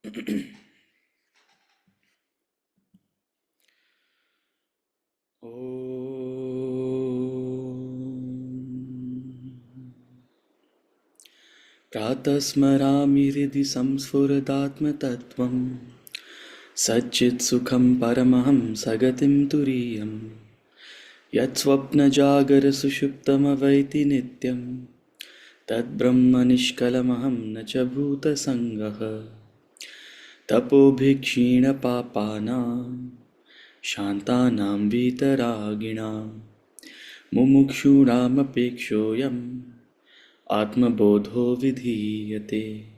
प्रातः स्मरामि हृदि संस्फुरदात्मतत्त्वं सच्चित्सुखं परमहं सगतिं तुरीयं यत्स्वप्नजागरसुषुप्तमवैति नित्यं तद्ब्रह्म निष्कलमहं न च भूतसङ्गः तपोभिक्षीणपापानां शान्तानां वीतरागिणां मुमुक्षूणामपेक्षोऽयम् आत्मबोधो विधीयते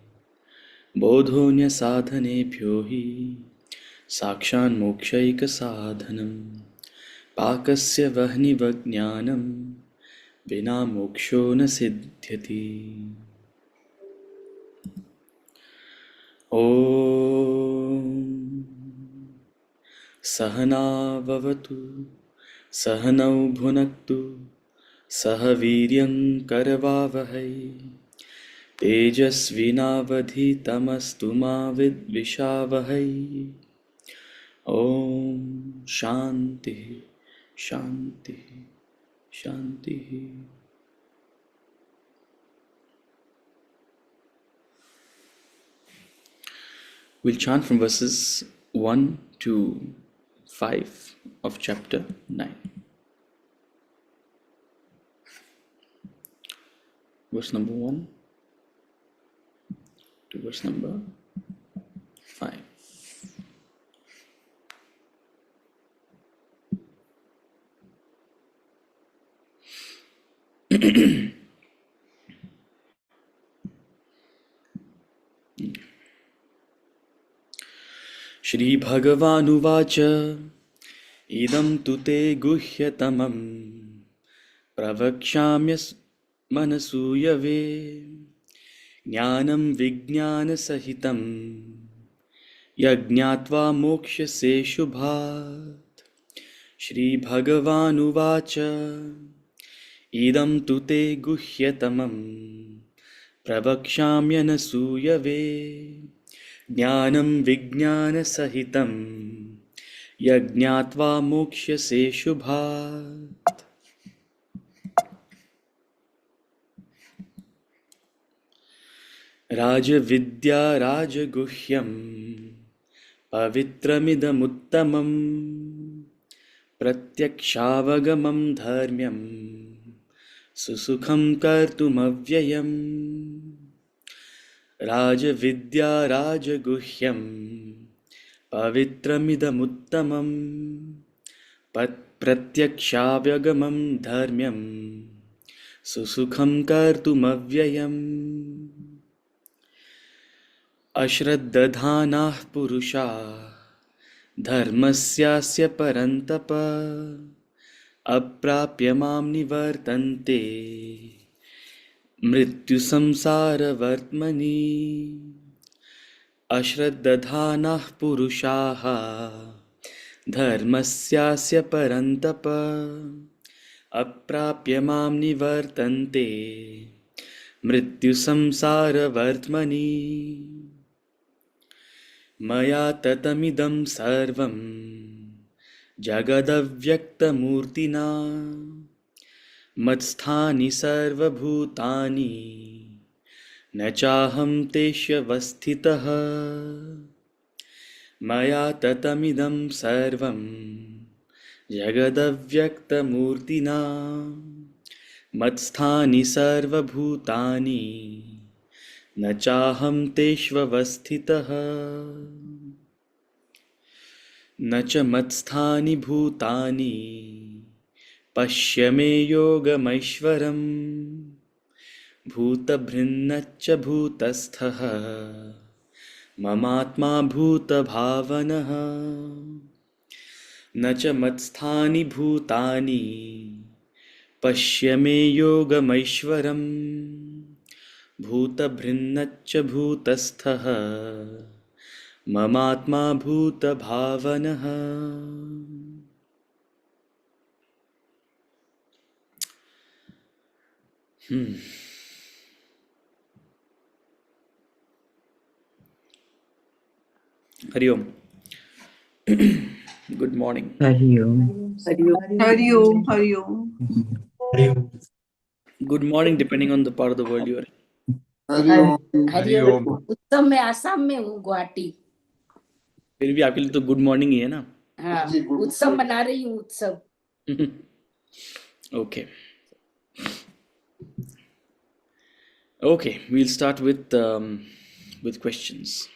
बोधोऽन्यसाधनेभ्यो हि साक्षान्मोक्षैकसाधनम् पाकस्य वह्निवज्ञानं विना मोक्षो न सिद्ध्यति। ॐ सहनाववतु सहनौ भुनक्तु सह वीर्यं करवावहै तेजस्विनावधीतमस्तु मा विद्विषावहै। ॐ शान्ति शान्ति शान्ति। We'll chant from verses 1 to 5 of chapter 9. Verse number 1 to verse number 5. श्रीभगवानुवाच इदं तु ते गुह्यतमं प्रवक्ष्याम्यस्मनसूयवे ज्ञानं विज्ञानसहितं यज्ञात्वा मोक्ष्यसे शुभात्। श्रीभगवानुवाच इदं तु ते गुह्यतमं प्रवक्ष्याम्यनसूयवे ज्ञानं विज्ञानसहितं यज्ञात्वा मोक्ष्यसे शुभात्। राजविद्या राजगुह्यं पवित्रमिदमुत्तमं प्रत्यक्षावगमं धर्म्यं सुसुखं कर्तुमव्ययम्। राजविद्या राजगुह्यं पवित्रमिदमुत्तमं प्रत्यक्षावगमं धर्म्यं सुसुखं कर्तुमव्ययम्। अश्रद्धधानाः पुरुषा धर्मस्यास्य परन्तप अप्राप्य मां निवर्तन्ते मृत्युसंसारवर्त्मनि। अश्रद्धधानाः पुरुषाः धर्मस्यास्य परन्तप अप्राप्य मां निवर्तन्ते मृत्युसंसारवर्त्मनि। मया ततमिदं सर्वं जगदव्यक्तमूर्तिना मत्स्थानि सर्वभूतानि न चाहं तेष्वस्थितः। मया ततमिदं सर्वं जगदव्यक्तमूर्तिना मत्स्थानि सर्वभूतानि न चाहं तेष्वस्थितः। न च मत्स्थानि भूतानि पश्य मे योगमैश्वरम् भूतभृन्नच्च भूतस्थः ममात्मा भूतभावनः। न च मत्स्थानि भूतानि पश्य मे योगमैश्वरम् भूतभृन्नच्च भूतस्थः ममात्मा भूतभावनः। Hari Om. Good morning. Hari Om. Hari Om, Hari Om. Good morning, depending on the part of the world you are in. Hariom Hariom. उत्सव में आसाम में हूँ, गुवाहाटी। फिर भी आपके लिए तो गुड मॉर्निंग ही है ना. हाँ, उत्सव मना रही हूँ, उत्सव। Okay. Okay, we'll start with questions.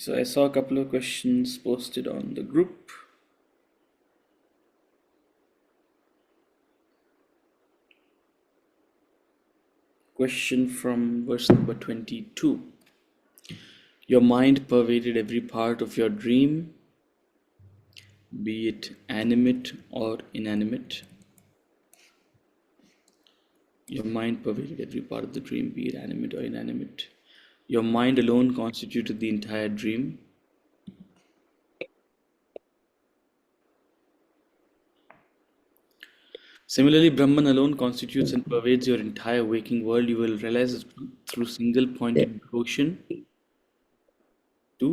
So I saw a couple of questions posted on the group. Question from verse number 22. Your mind pervaded every part of your dream, be it animate or inanimate. Your mind pervaded every part of the dream, be it animate or inanimate. Your mind alone constituted the entire dream. Similarly, Brahman alone constitutes and pervades your entire waking world. You will realize it through single-pointed devotion to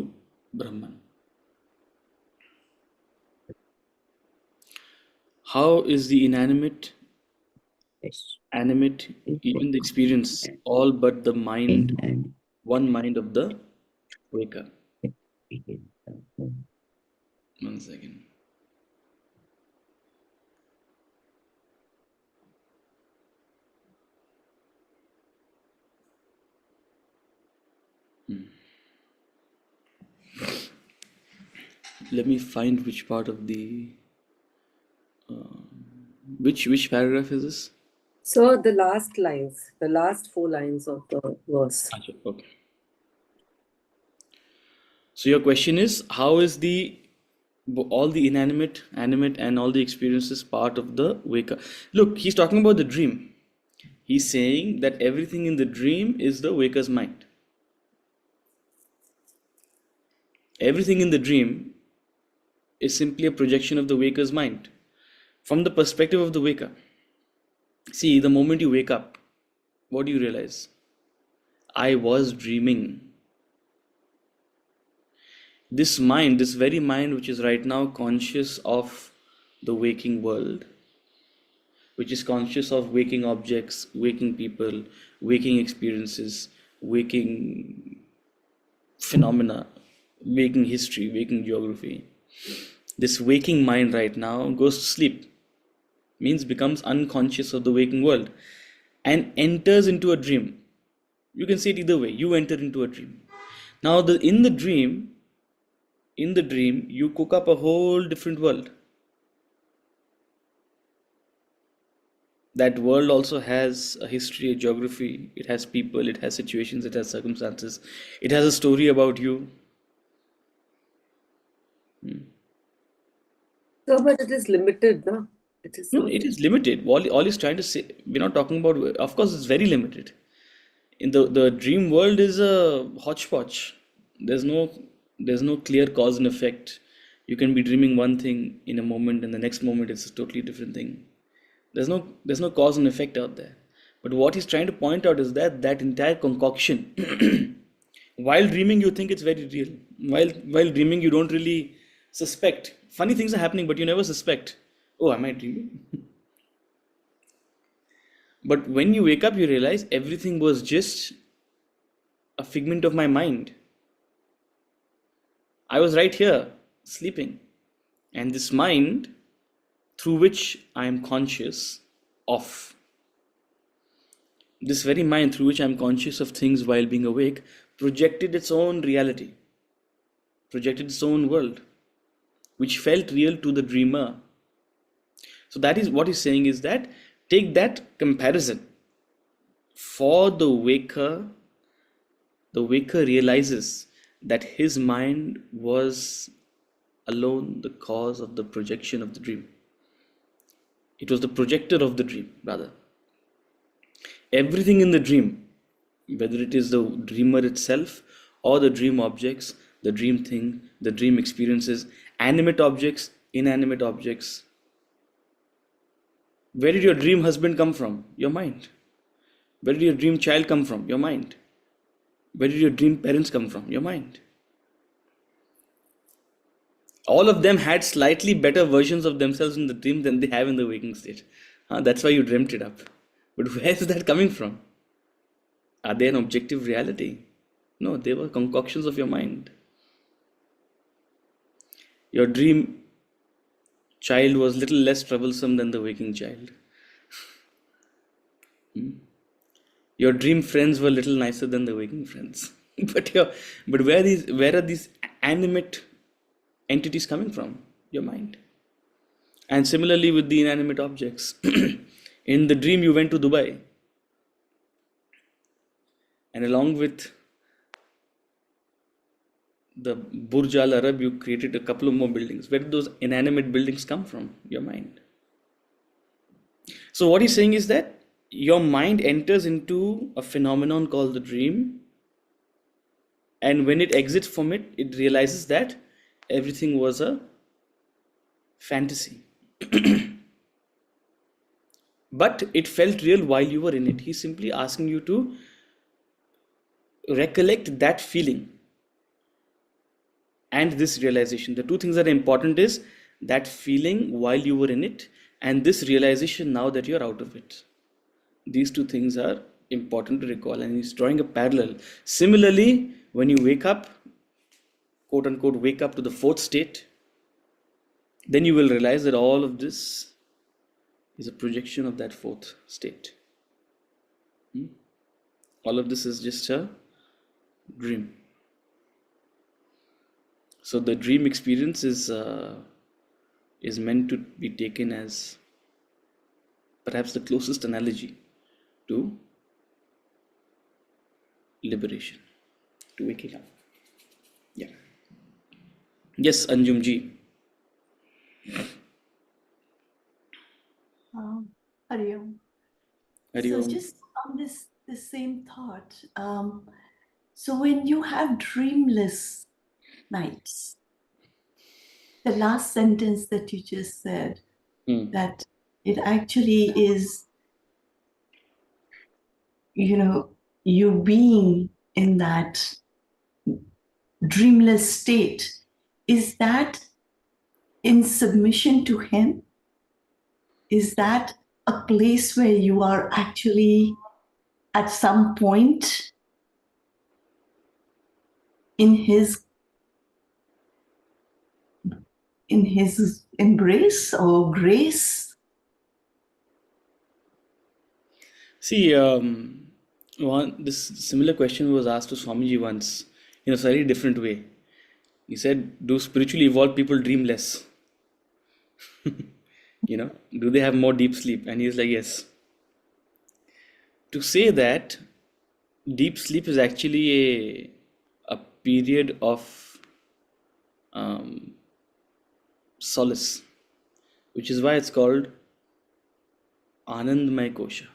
Brahman. How is the inanimate, animate, even the experience, all but the mind, one mind of the waker? One second. Let me find which part of the which paragraph is this? So the last lines, the last 4 lines of the verse. Acha, okay. So your question is, how is all the inanimate, animate, and all the experiences part of the waker? Look, he's talking about the dream. He's saying that everything in the dream is the waker's mind. Everything in the dream is simply a projection of the waker's mind. From the perspective of the waker. See, the moment you wake up, what do you realize? I was dreaming. This mind, this very mind which is right now conscious of the waking world, which is conscious of waking objects, waking people, waking experiences, waking phenomena, waking history, waking geography. This waking mind right now goes to sleep, means becomes unconscious of the waking world and enters into a dream. You can see it either way. You enter into a dream. Now, in the dream, you cook up a whole different world. That world also has a history, a geography. It has people, it has situations, it has circumstances. It has a story about you. So, but it is limited, no? No, it is limited. All he's trying to say, we're not talking about, of course, it's very limited. In the dream world is a hodgepodge. There's no clear cause and effect. You can be dreaming one thing in a moment, and the next moment it's a totally different thing. There's no cause and effect out there. But what he's trying to point out is that entire concoction. While dreaming, you think it's very real. While dreaming, you don't really suspect. Funny things are happening, but you never suspect. Oh, am I dreaming? But when you wake up, you realize everything was just a figment of my mind. I was right here, sleeping. And this mind, through which I am conscious of, this very mind through which I am conscious of things while being awake, projected its own reality, projected its own world, which felt real to the dreamer. So that is what he's saying, is that take that comparison. For the waker realizes that his mind was alone the cause of the projection of the dream. It was the projector of the dream, rather. Everything in the dream, whether it is the dreamer itself or the dream objects, the dream thing, the dream experiences, animate objects, inanimate objects, Where did your dream husband come from? Your mind. Where did your dream child come from? Your mind. Where did your dream parents come from? Your mind. All of them had slightly better versions of themselves in the dream than they have in the waking state. That's why you dreamt it up. But where is that coming from? Are they an objective reality? No, they were concoctions of your mind. Your dream child was little less troublesome than the waking child. Your dream friends were little nicer than the waking friends. But where are these animate entities coming from? Your mind. And similarly with the inanimate objects. In the dream you went to Dubai. And along with the Burj Al Arab, you created a couple of more buildings. Where did those inanimate buildings come from? Your mind. So what he's saying is that your mind enters into a phenomenon called the dream, and when it exits from it, it realizes that everything was a fantasy. But it felt real while you were in it. He's simply asking you to recollect that feeling and this realization. The two things that are important is that feeling while you were in it and this realization now that you're out of it. These two things are important to recall, and he's drawing a parallel. Similarly, when you wake up, quote unquote, wake up to the fourth state, then you will realize that all of this is a projection of that fourth state. All of this is just a dream. So the dream experience is meant to be taken as perhaps the closest analogy to liberation, to waking up. Yeah. Yes, Anjum ji. Hari Om. Hari So Om. just on this same thought, so when you have dreamless nights, the last sentence that you just said, that it actually is, you being in that dreamless state, is that in submission to him? Is that a place where you are actually at some point in his embrace or grace? See, this similar question was asked to Swamiji once in a slightly different way. He said, do spiritually evolved people dream less? Do they have more deep sleep? And he's like, yes. To say that deep sleep is actually a period of solace, which is why it's called Anandmay Kosha.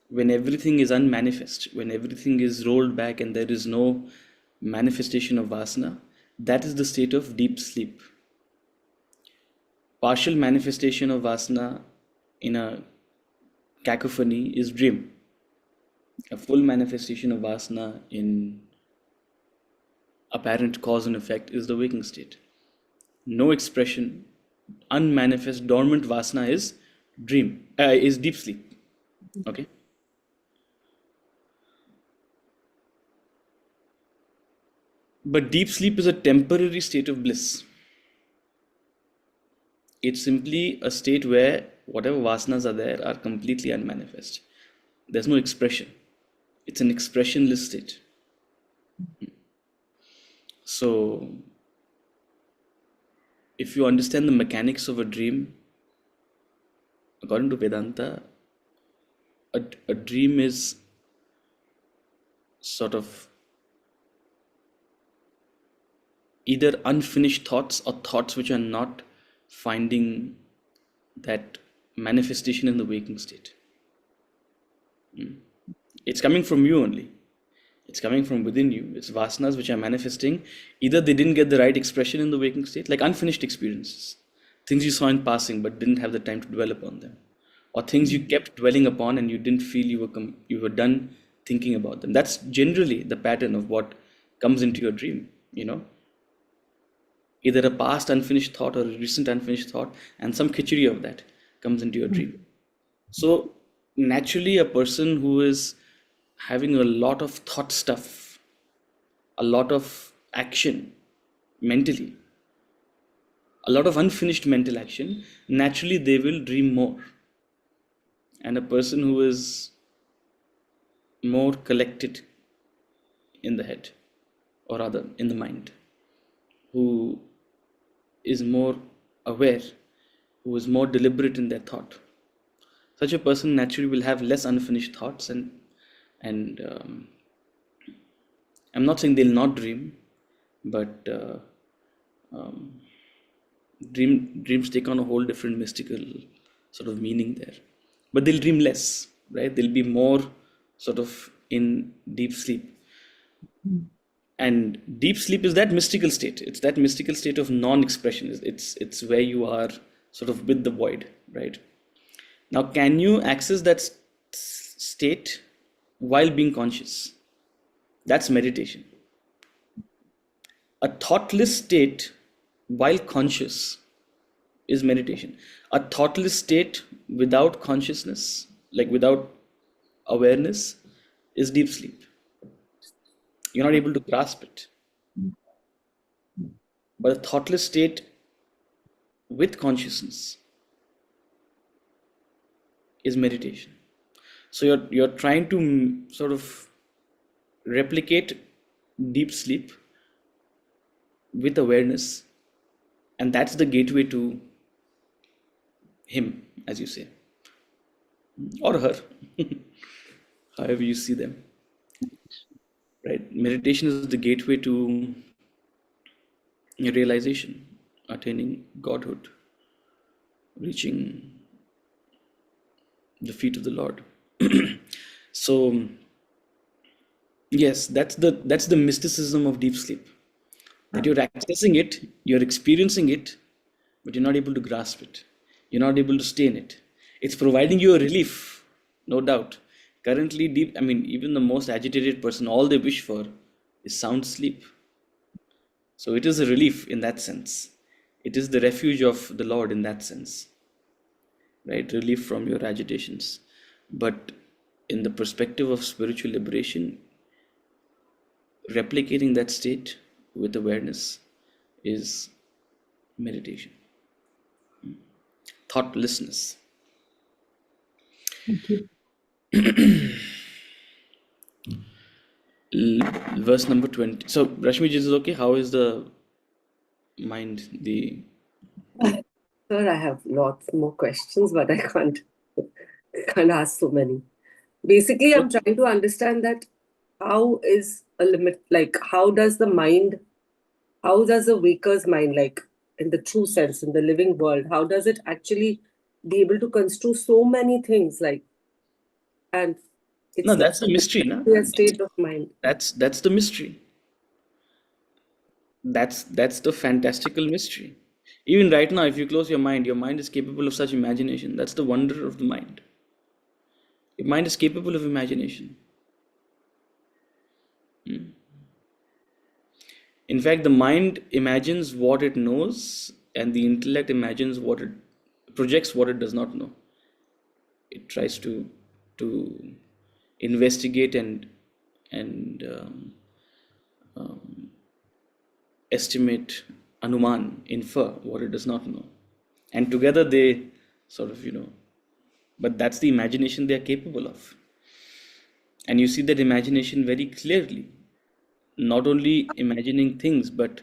When everything is unmanifest, when everything is rolled back and there is no manifestation of vasana, that is the state of deep sleep. Partial manifestation of vasana in a cacophony is dream. A full manifestation of vasana in apparent cause and effect is the waking state. No expression, unmanifest, dormant vasana is dream, is deep sleep. Okay. But deep sleep is a temporary state of bliss. It's simply a state where whatever vasanas are there are completely unmanifest. There's no expression. It's an expressionless state. So, if you understand the mechanics of a dream, according to Vedanta, a dream is sort of either unfinished thoughts or thoughts which are not finding that manifestation in the waking state. It's coming from you only. It's coming from within you. It's vasanas which are manifesting. Either they didn't get the right expression in the waking state, like unfinished experiences. things you saw in passing but didn't have the time to dwell upon them, or things you kept dwelling upon and you didn't feel you were done thinking about them. That's generally the pattern of what comes into your dream. Either a past unfinished thought or a recent unfinished thought, and some khichdi of that comes into your dream. So naturally, a person who is having a lot of thought stuff, a lot of action mentally, a lot of unfinished mental action, naturally they will dream more. And a person who is more collected in the head, or rather in the mind, who is more aware, who is more deliberate in their thought, such a person naturally will have less unfinished thoughts, and I'm not saying they'll not dream, but dreams take on a whole different mystical sort of meaning there. But they'll dream less, right? They'll be more sort of in deep sleep. And deep sleep is that mystical state. It's that mystical state of non-expression. It's where you are sort of with the void, right? Now, can you access that state while being conscious? That's meditation. A thoughtless state while conscious is meditation. A thoughtless state without consciousness, like without awareness, is deep sleep. You're not able to grasp it. But a thoughtless state with consciousness is meditation. So you're trying to sort of replicate deep sleep with awareness, and that's the gateway to him, as you say, or her, however you see them. Right? Meditation is the gateway to realization, attaining Godhood, reaching the feet of the Lord. So yes, that's the mysticism of deep sleep. That you're accessing it, you're experiencing it, but you're not able to grasp it. You're not able to stay in it. It's providing you a relief, no doubt. Currently, even the most agitated person, all they wish for is sound sleep. So it is a relief in that sense. It is the refuge of the Lord in that sense, right? Relief from your agitations. But in the perspective of spiritual liberation, replicating that state with awareness is meditation. Thoughtlessness. Thank you. Verse number 20. So, Rashmi, is it okay? How is the mind? Sir, I have lots more questions, but I can't ask so many. Basically, I'm trying to understand that how is a limit, like how does the waker's mind, like in the true sense, in the living world, how does it actually be able to construe so many things, like, and it's No, that's the mystery, no? a state of mind. That's the mystery. That's the fantastical mystery. Even right now, if you close your mind is capable of such imagination. That's the wonder of the mind. Your mind is capable of imagination. In fact, the mind imagines what it knows, and the intellect imagines projects what it does not know. It tries to investigate and estimate, anuman, infer what it does not know, and together they sort of but that's the imagination they are capable of. And you see that imagination very clearly, not only imagining things but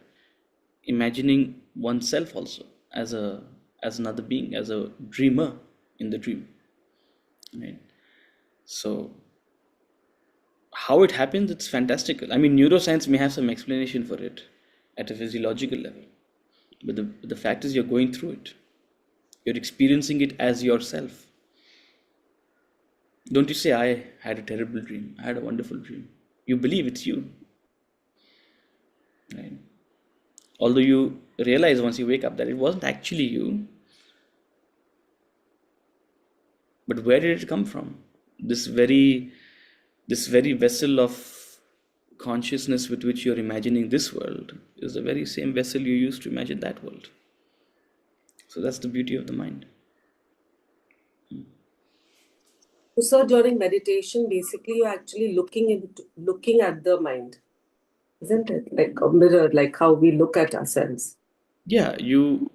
imagining oneself also as another being, as a dreamer in the dream, right? So how it happens, it's fantastical. Neuroscience may have some explanation for it at a physiological level, but the fact is you're going through it. You're experiencing it as yourself. Don't you say, I had a terrible dream, I had a wonderful dream. You believe it's you, right? Although you realize once you wake up that it wasn't actually you, But where did it come from? This very vessel of consciousness with which you're imagining this world is the very same vessel you used to imagine that world. So that's the beauty of the mind. So during meditation, basically you're actually looking at the mind, isn't it? Like a mirror, like how we look at ourselves. Yeah, you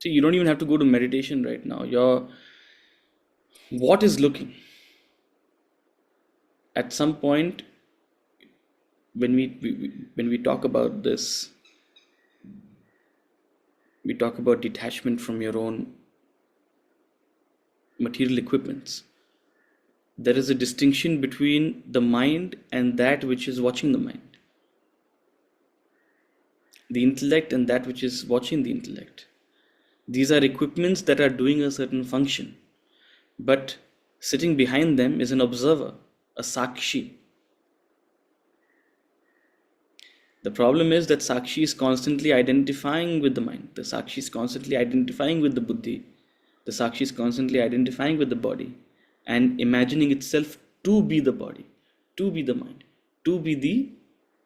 see, you don't even have to go to meditation right now. What is looking? At some point, when we talk about this, we talk about detachment from your own material equipments. There is a distinction between the mind and that which is watching the mind, the intellect and that which is watching the intellect. These are equipments that are doing a certain function, but sitting behind them is an observer, a sakshi. The problem is that sakshi is constantly identifying with the mind. The sakshi is constantly identifying with the buddhi. The sakshi is constantly identifying with the body and imagining itself to be the body, to be the mind, to be the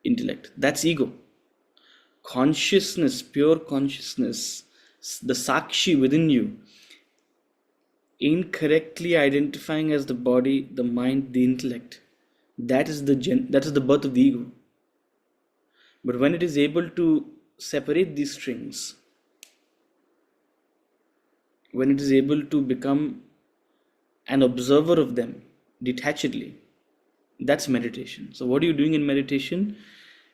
intellect. That's ego. Consciousness, pure consciousness, the sakshi within you, incorrectly identifying as the body, the mind, the intellect. That is the birth of the ego. But when it is able to separate these strings, when it is able to become an observer of them detachedly, that's meditation. So what are you doing in meditation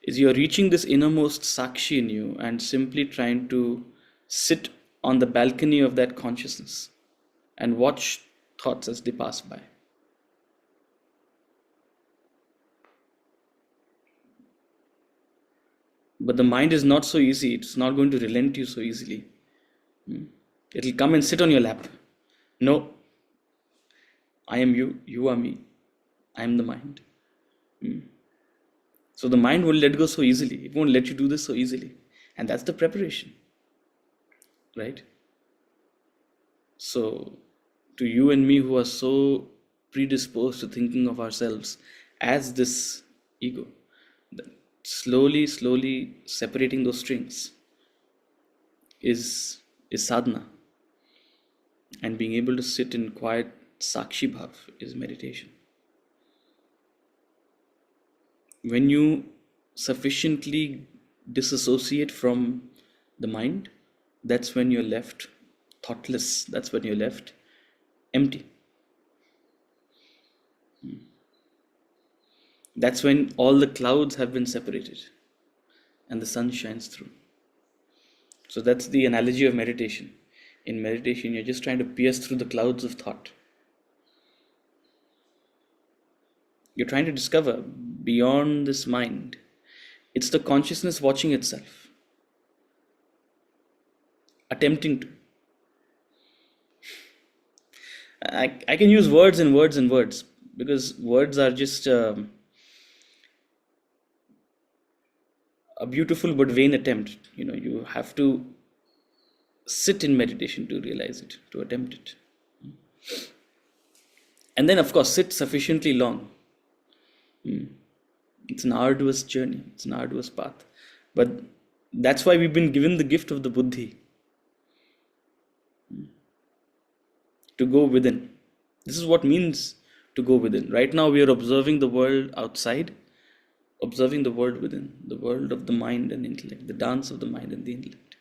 is you're reaching this innermost sakshi in you and simply trying to sit on the balcony of that consciousness and watch thoughts as they pass by. But the mind is not so easy. It's not going to relent you so easily. It'll come and sit on your lap. No, I am you, you are me, I am the mind. So the mind will let go so easily. It won't let you do this so easily. And that's the preparation, right? So to you and me who are so predisposed to thinking of ourselves as this ego, slowly separating those strings is sadhana. And being able to sit in quiet sakshi bhav is meditation. When you sufficiently disassociate from the mind, that's when you're left thoughtless. That's when you're left empty. That's when all the clouds have been separated and the sun shines through. So that's the analogy of meditation. In meditation, you're just trying to pierce through the clouds of thought. You're trying to discover beyond this mind. It's the consciousness watching itself, attempting to. I can use words and words and words because words are just a beautiful but vain attempt. You have to sit in meditation to realize it, to attempt it. And then, of course, sit sufficiently long. It's an arduous journey, it's an arduous path. But that's why we've been given the gift of the buddhi to go within. This is what means to go within. Right now, we are observing the world outside, observing the world within, the world of the mind and intellect, the dance of the mind and the intellect.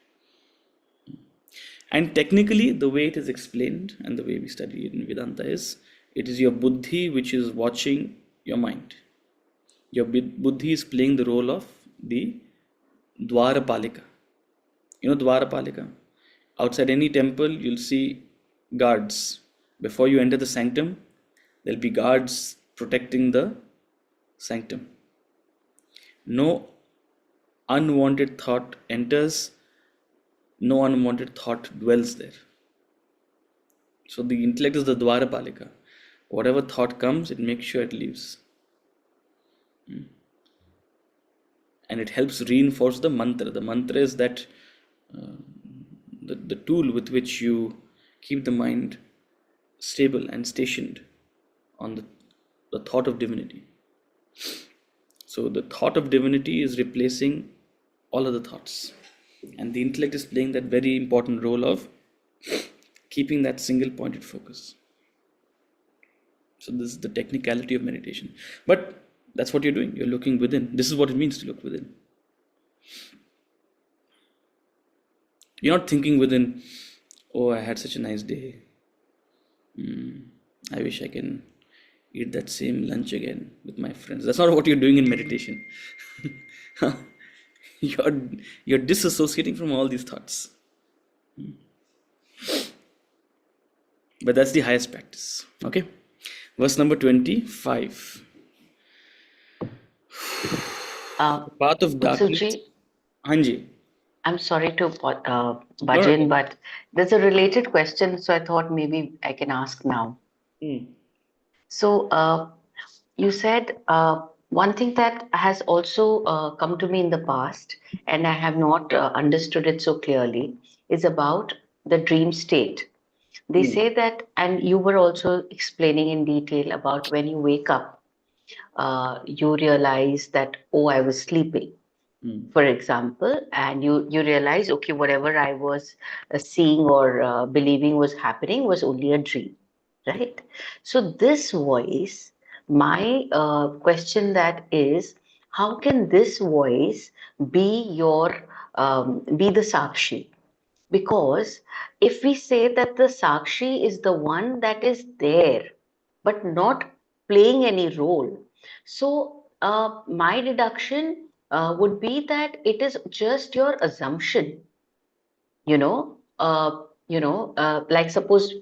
And technically, the way it is explained and the way we study it in Vedanta is, it is your buddhi which is watching your mind. Your buddhi is playing the role of the Dwarapalika. You know Dwarapalika? Outside any temple, you'll see guards. Before you enter the sanctum, there'll be guards protecting the sanctum. No unwanted thought enters, no unwanted thought dwells there. So the intellect is the Dwarapalika. Whatever thought comes, it makes sure it leaves. And it helps reinforce the mantra. The mantra is that the tool with which you keep the mind stable and stationed on the thought of divinity. So the thought of divinity is replacing all other thoughts. And the intellect is playing that very important role of keeping that single pointed focus. So this is the technicality of meditation. But that's what you're doing. You're looking within. This is what it means to look within. You're not thinking within, oh, I had such a nice day. I wish I can eat that same lunch again with my friends. That's not what you're doing in meditation. You're disassociating from all these thoughts. But that's the highest practice. Okay? Verse number 25. Path of darkness. Utsuji, Hanji. I'm sorry to No, budge no. in, but there's a related question, so I thought maybe I can ask now. Hmm. So, you said one thing that has also come to me in the past, and I have not understood it so clearly, is about the dream state. They Hmm. say that, and you were also explaining in detail about when you wake up, you realize that, oh, I was sleeping, Hmm. for example, and you realize, okay, whatever I was seeing or believing was happening was only a dream, right? So this voice, my question that is, how can this voice be be the Sakshi? Because if we say that the Sakshi is the one that is there, but not playing any role, so my deduction would be that it is just your assumption, you know, like suppose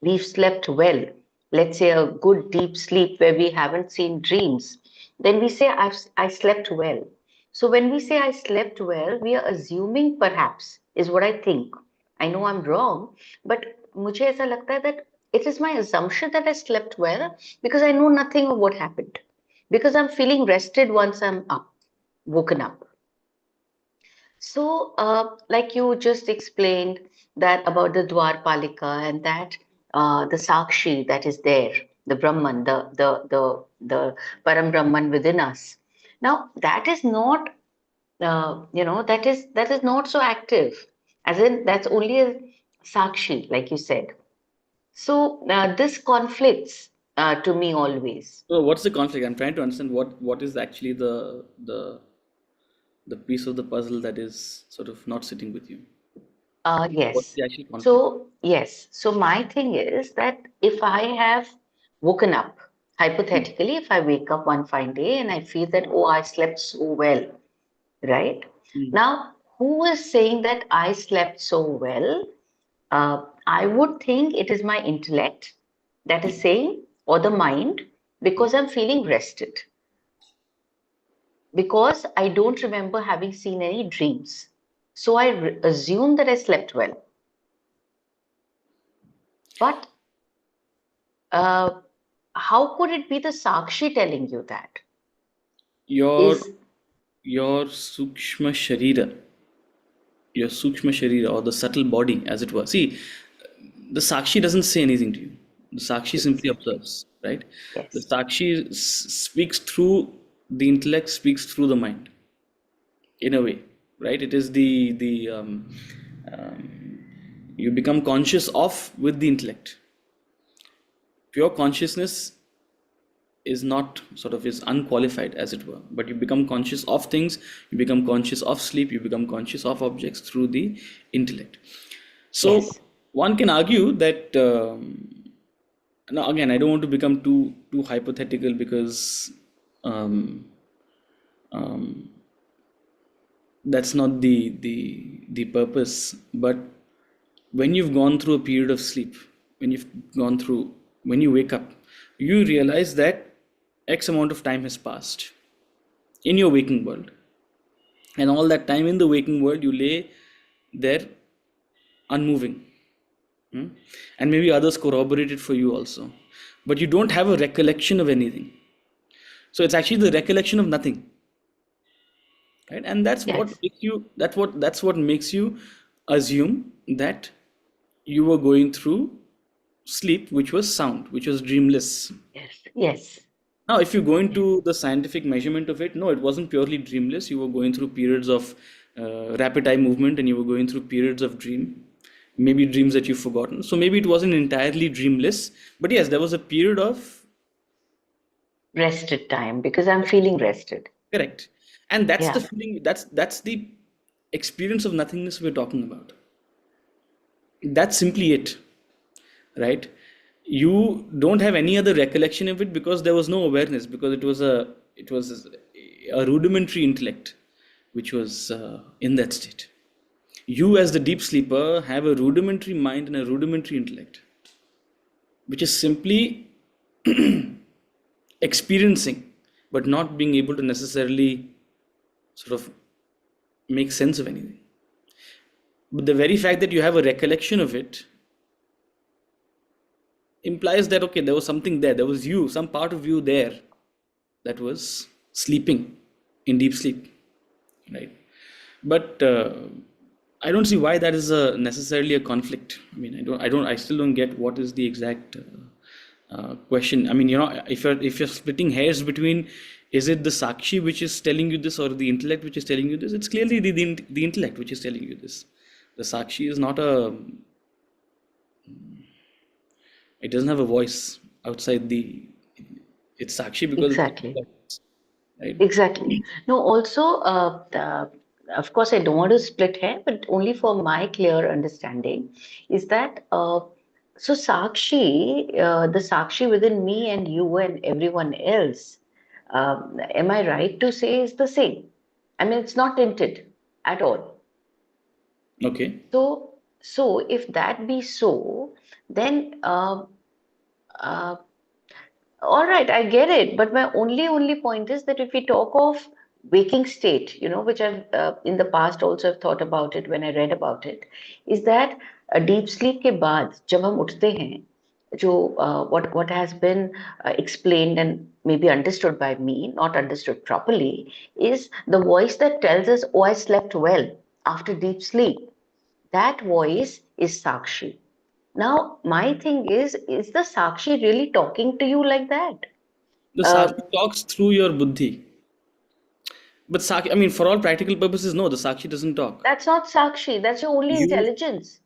we've slept well, let's say a good deep sleep where we haven't seen dreams, then we say I slept well. So when we say I slept well, we are assuming, perhaps, is what I think. I know I'm wrong, but मुझे ऐसा लगता है that it is my assumption that I slept well because I know nothing of what happened, because I'm feeling rested once I'm up, woken up. So, like you just explained that about the Dwarpalika and that the Sakshi that is there, the Brahman, the Param Brahman within us. Now, that is not, that is not so active. As in, that's only a Sakshi, like you said. So, this conflicts to me always. So what's the conflict? I'm trying to understand what is actually the piece of the puzzle that is sort of not sitting with you. What's Yes. the actual conflict? So, yes. So, my thing is that if I have woken up, hypothetically, if I wake up one fine day and I feel that, oh, I slept so well, right? Hmm. Now, who is saying that I slept so well? I would think it is my intellect that is saying, or the mind, because I'm feeling rested, because I don't remember having seen any dreams. So, I assume that I slept well. But how could it be the Sakshi telling you that? Your Is Sukshma Sharira, your Sukshma Sharira, or the subtle body, as it were. See, the Sakshi doesn't say anything to you. The Sakshi simply observes, right? The yes, Sakshi speaks through the intellect, speaks through the mind, in a way, right? It is you become conscious of with the intellect. Pure consciousness is not sort of is unqualified, as it were, but you become conscious of things, you become conscious of sleep, you become conscious of objects through the intellect. So yes, one can argue that now again, I don't want to become too hypothetical, because that's not the purpose. But when you've gone through a period of sleep, when you wake up, you realize that X amount of time has passed in your waking world, and all that time in the waking world you lay there unmoving. And maybe others corroborate it for you also, but you don't have a recollection of anything. So it's actually the recollection of nothing, right? And that's what yes, makes you that's what makes you assume that you were going through sleep, which was sound, which was dreamless. Yes. Now, if you go into the scientific measurement of it, no, it wasn't purely dreamless. You were going through periods of rapid eye movement, and you were going through periods of dream, maybe dreams that you've forgotten. So maybe it wasn't entirely dreamless, but yes, there was a period of Rested time because I'm feeling rested. correct, and that's the Yeah. feeling. That's the experience of nothingness we're talking about. That's simply it, right? You don't have any other recollection of it because there was no awareness, because it was a rudimentary intellect which was in that state. You, as the deep sleeper, have a rudimentary mind and a rudimentary intellect, which is simply experiencing, but not being able to necessarily sort of make sense of anything. But the very fact that you have a recollection of it implies that, okay, there was something there, there was you, some part of you there that was sleeping in deep sleep, right? But I don't see why that is necessarily a conflict. I mean, I still don't get what is the exact question. I mean, if you're splitting hairs between, is it the sakshi which is telling you this or the intellect which is telling you this? It's clearly the intellect which is telling you this. The sakshi is not it doesn't have a voice outside it's sakshi because Exactly. right? Exactly. No, also, of course, I don't want to split hair, but only for my clear understanding is that so the Sakshi within me and you and everyone else, am I right to say is the same? I mean, it's not tinted at all. Okay. So if that be so, then uh, all right, I get it. But my only point is that if we talk of waking state, which I've in the past also have thought about it when I read about it, is that a deep sleep के बाद जब हम उठते हैं, जो what has been explained and maybe understood by me, not understood properly, is the voice that tells us, "Oh, I slept well after deep sleep." That voice is Sakshi. Now, my thing is the Sakshi really talking to you like that? The Uh, sakshi talks through your buddhi. But sakshi, I mean, for all practical purposes, no, the sakshi doesn't talk. that's not Sakshi. That's your only You intelligence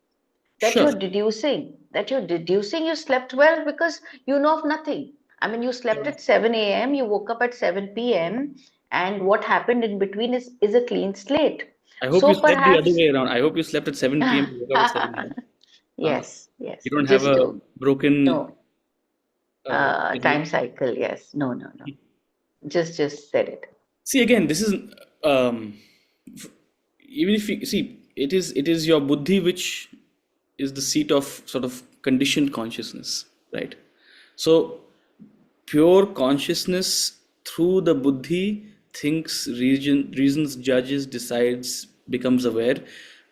that sure. you're deducing. That you're deducing you slept well because you know of nothing. I mean, you slept at 7 a.m., you woke up at 7 p.m., and what happened in between is a clean slate. I hope you So slept the other perhaps, way around. I hope you slept at 7 p.m. and woke up at 7 a.m. Uh, yes, yes, you don't have just a to, broken no, schedule. time cycle, yes, no, just said it. See, again, this is um, f- even if you see, it is your buddhi which is the seat of sort of conditioned consciousness, right? So pure consciousness through the buddhi thinks, reasons, judges, decides, becomes aware.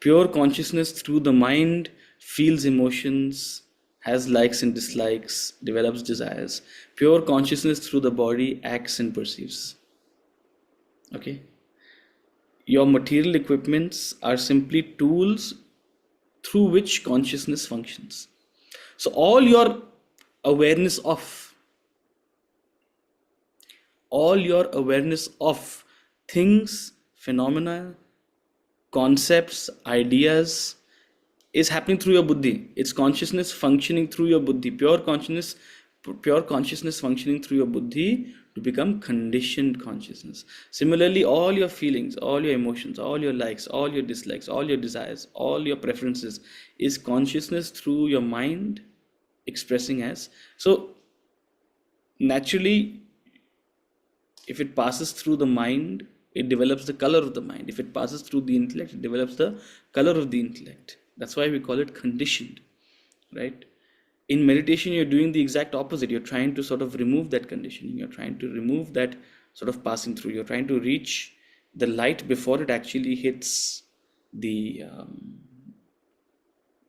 Pure consciousness through the mind feels emotions, has likes and dislikes, develops desires. Pure consciousness through the body acts and perceives. Okay, your material equipments are simply tools through which consciousness functions. So awareness of all your awareness of things, phenomena, concepts, ideas is happening through your buddhi. It's consciousness functioning through your buddhi. Pure consciousness functioning through your buddhi to become conditioned consciousness. Similarly, all your feelings, all your emotions, all your likes, all your dislikes, all your desires, all your preferences is consciousness through your mind expressing as. So naturally, if it passes through the mind, it develops the color of the mind. If it passes through the intellect, it develops the color of the intellect. That's why we call it conditioned, right? In meditation, you're doing the exact opposite. You're trying to sort of remove that conditioning. You're trying to remove that sort of passing through. You're trying to reach the light before it actually hits the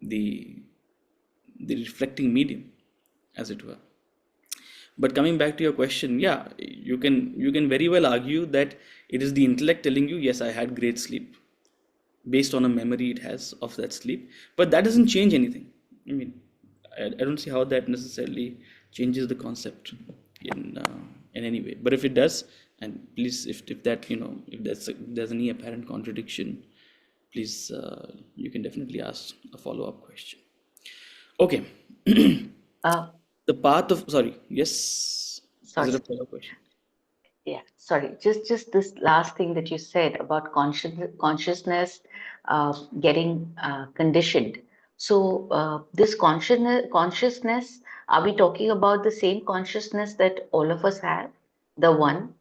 the the reflecting medium, as it were. But coming back to your question, yeah, you can very well argue that it is the intellect telling you, yes, I had great sleep, based on a memory it has of that sleep. But that doesn't change anything. I mean, I don't see how that necessarily changes the concept in any way. But if it does, and please, if that, if there's any apparent contradiction, please, you can definitely ask a follow-up question. Okay. Uh, The path of, sorry, yes. Is sorry. it a follow-up question? Yeah, sorry. Just this last thing that you said about consciousness getting conditioned. So this consciousness, are we talking about the same consciousness that all of us have? The one?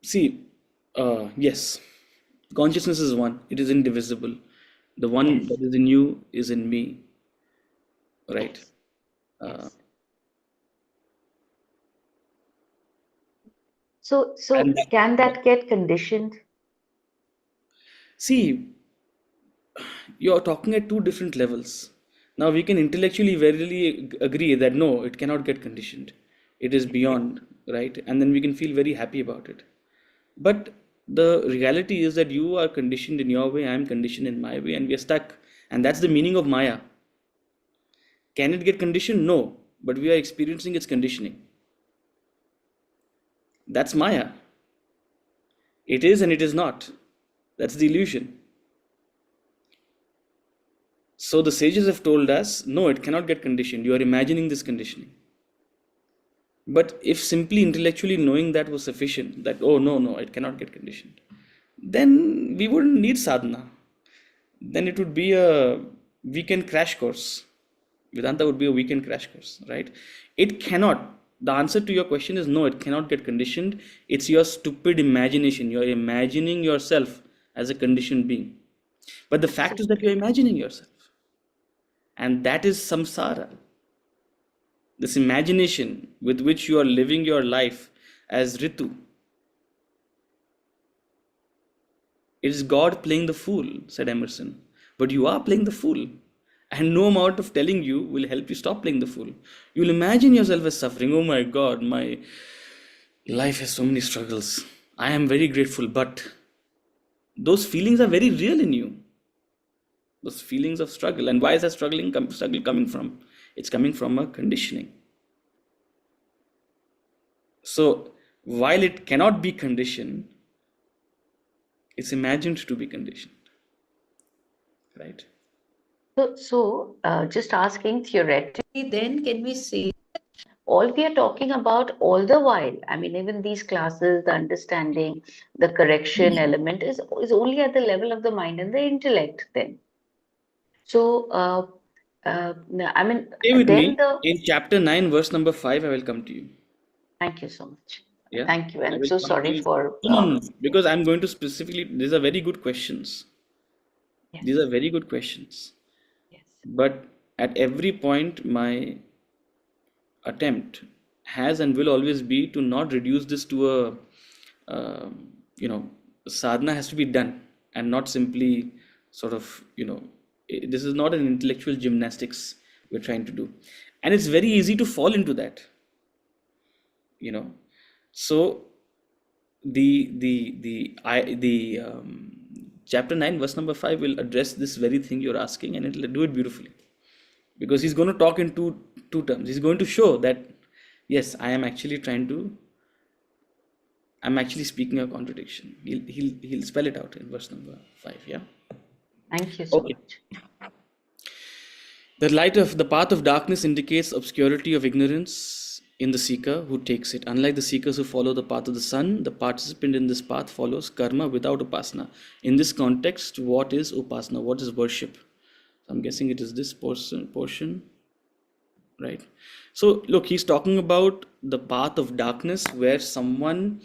See, yes, consciousness is one. It is indivisible. The one Yes. that is in you is in me, right? Yes. Uh, Yes. So and that, can that get conditioned? see, you're talking at two different levels. Now we can intellectually verily agree that no, it cannot get conditioned. It is beyond, right? And then we can feel very happy about it. But the reality is that you are conditioned in your way, I am conditioned in my way, and we are stuck. And that's the meaning of Maya. Can it get conditioned? No, but we are experiencing its conditioning. That's Maya. It is and it is not. That's the illusion. So the sages have told us, no, it cannot get conditioned. You are imagining this conditioning. But if simply intellectually knowing that was sufficient, that, oh, no, it cannot get conditioned, then we wouldn't need sadhana. Then it would be a weekend crash course. Vedanta would be a weekend crash course, right? It cannot. The answer to your question is no, it cannot get conditioned. It's your stupid imagination. You're imagining yourself as a conditioned being. But the fact is that you're imagining yourself. And that is samsara. This imagination with which you are living your life as Ritu. It is God playing the fool, said Emerson. But you are playing the fool. And no amount of telling you will help you stop playing the fool. You'll imagine yourself as suffering. Oh my God, my life has so many struggles. I am very grateful, but those feelings are very real in you. Those feelings of struggle. And why is that struggle coming from? It's coming from a conditioning. So while it cannot be conditioned, it's imagined to be conditioned. Right? So just asking theoretically, then can we say all we are talking about all the while? I mean, even these classes, the understanding, the correction element is only at the level of the mind and the intellect then. So, I mean, Stay with then me. In chapter 9, verse number 5, I will come to you. thank you so much. Yeah. Thank you. I And will so come to sorry you. for, No, because I'm going to specifically, these are very good questions. yes, These are very good questions. yes, But at every point, my attempt has and will always be to not reduce this to a, sadhana has to be done and not simply sort of, this is not an intellectual gymnastics we're trying to do. And it's very easy to fall into that, So the chapter 9 verse number 5 will address this very thing you're asking, and it'll do it beautifully, because he's going to talk in two terms. He's going to show that yes, I'm actually speaking a contradiction. He'll spell it out in verse number 5. Yeah. thank you so Okay. much. The light of the path of darkness indicates obscurity of ignorance in the seeker who takes it. Unlike the seekers who follow the path of the sun, the participant in this path follows karma without upasana. In this context, what is upasana? What is worship? I'm guessing it is this portion, right? So look, he's talking about the path of darkness where someone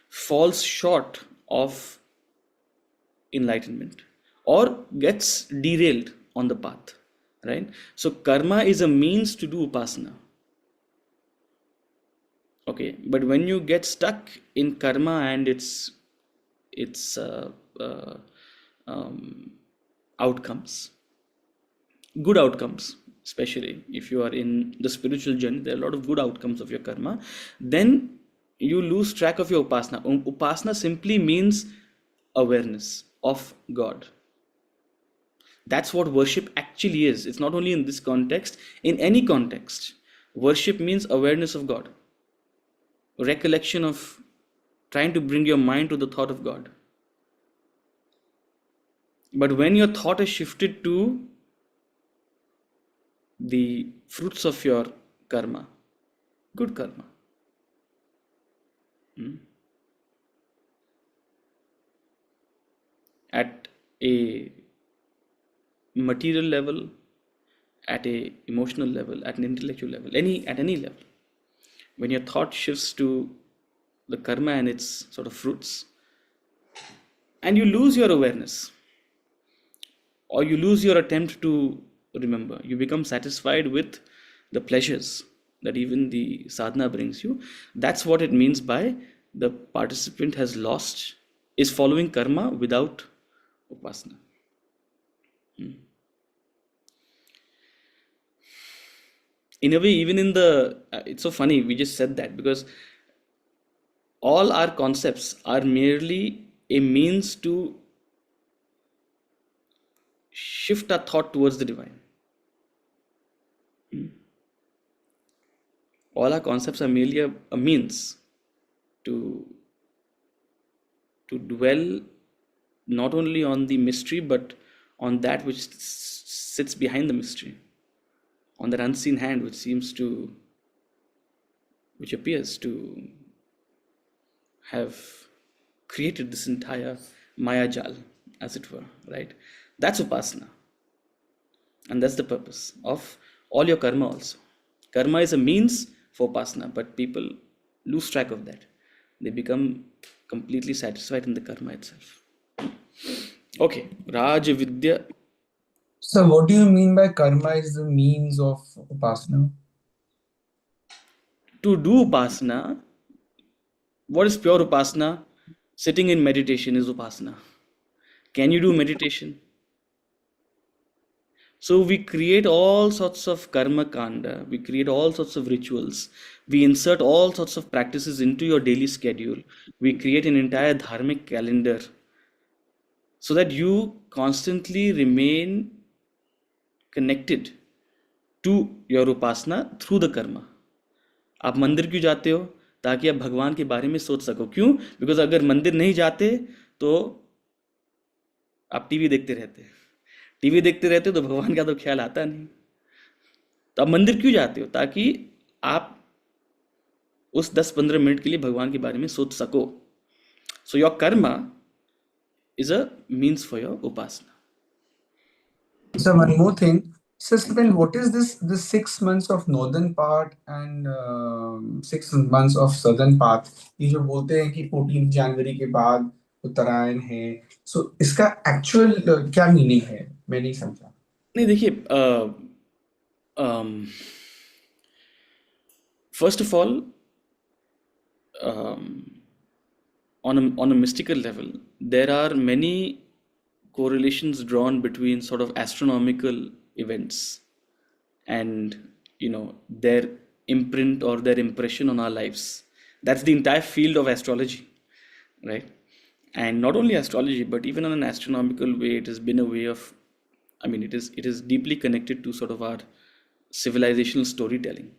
falls short of enlightenment or gets derailed on the path, right? So karma is a means to do upasana. Okay, but when you get stuck in karma and its outcomes, good outcomes, especially if you are in the spiritual journey, there are a lot of good outcomes of your karma, then you lose track of your upasana. Upasana simply means awareness of God. That's what worship actually is. It's not only in this context, in any context. Worship means awareness of God, recollection of trying to bring your mind to the thought of God. But when your thought is shifted to the fruits of your karma, good karma, at a material level, at a emotional level, at an intellectual level, at any level, when your thought shifts to the karma and its sort of fruits, and you lose your awareness, or you lose your attempt to remember, you become satisfied with the pleasures that even the sadhana brings you. That's what it means by the participant is following karma without upasana. In a way, even in it's so funny we just said that, because all our concepts are merely a means to shift our thought towards the divine. All our concepts are merely a means to dwell not only on the mystery, but on that which sits behind the mystery, on that unseen hand which appears to have created this entire Maya Jal, as it were, right? That's upasana. And that's the purpose of all your karma also. Karma is a means for upasana, but people lose track of that. They become completely satisfied in the karma itself. Okay, Raj Vidya. So what do you mean by karma is the means of upasana? To do upasana, what is pure upasana? Sitting in meditation is upasana. Can you do meditation? So we create all sorts of karma kanda, we create all sorts of rituals, we insert all sorts of practices into your daily schedule, we create an entire dharmic calendar so that you constantly remain connected to your upasana through the karma. आप मंदिर क्यों जाते हो? ताकि आप भगवान के बारे में सोच सको. क्यों? बिकॉज अगर मंदिर नहीं जाते तो आप टीवी देखते रहते तो भगवान का तो ख्याल आता नहीं. तो आप मंदिर क्यों जाते हो? ताकि आप उस 10-15 मिनट के लिए भगवान के बारे में सोच सको. So your Karma is a means for your upasana. So one more thing. So Stephen, what is this 6 months of northern part and 6 months of southern part? ये जो बोलते हैं कि 14 जनवरी के बाद उत्तरायण है. So इसका actual क्या मीनिंग है? मैं नहीं समझा. नहीं देखिए, first of all, on a mystical level, there are many correlations drawn between sort of astronomical events and their imprint or their impression on our lives. That's the entire field of astrology, right? And not only astrology, but even on an astronomical way, it has been a way of, it is deeply connected to sort of our civilizational storytelling,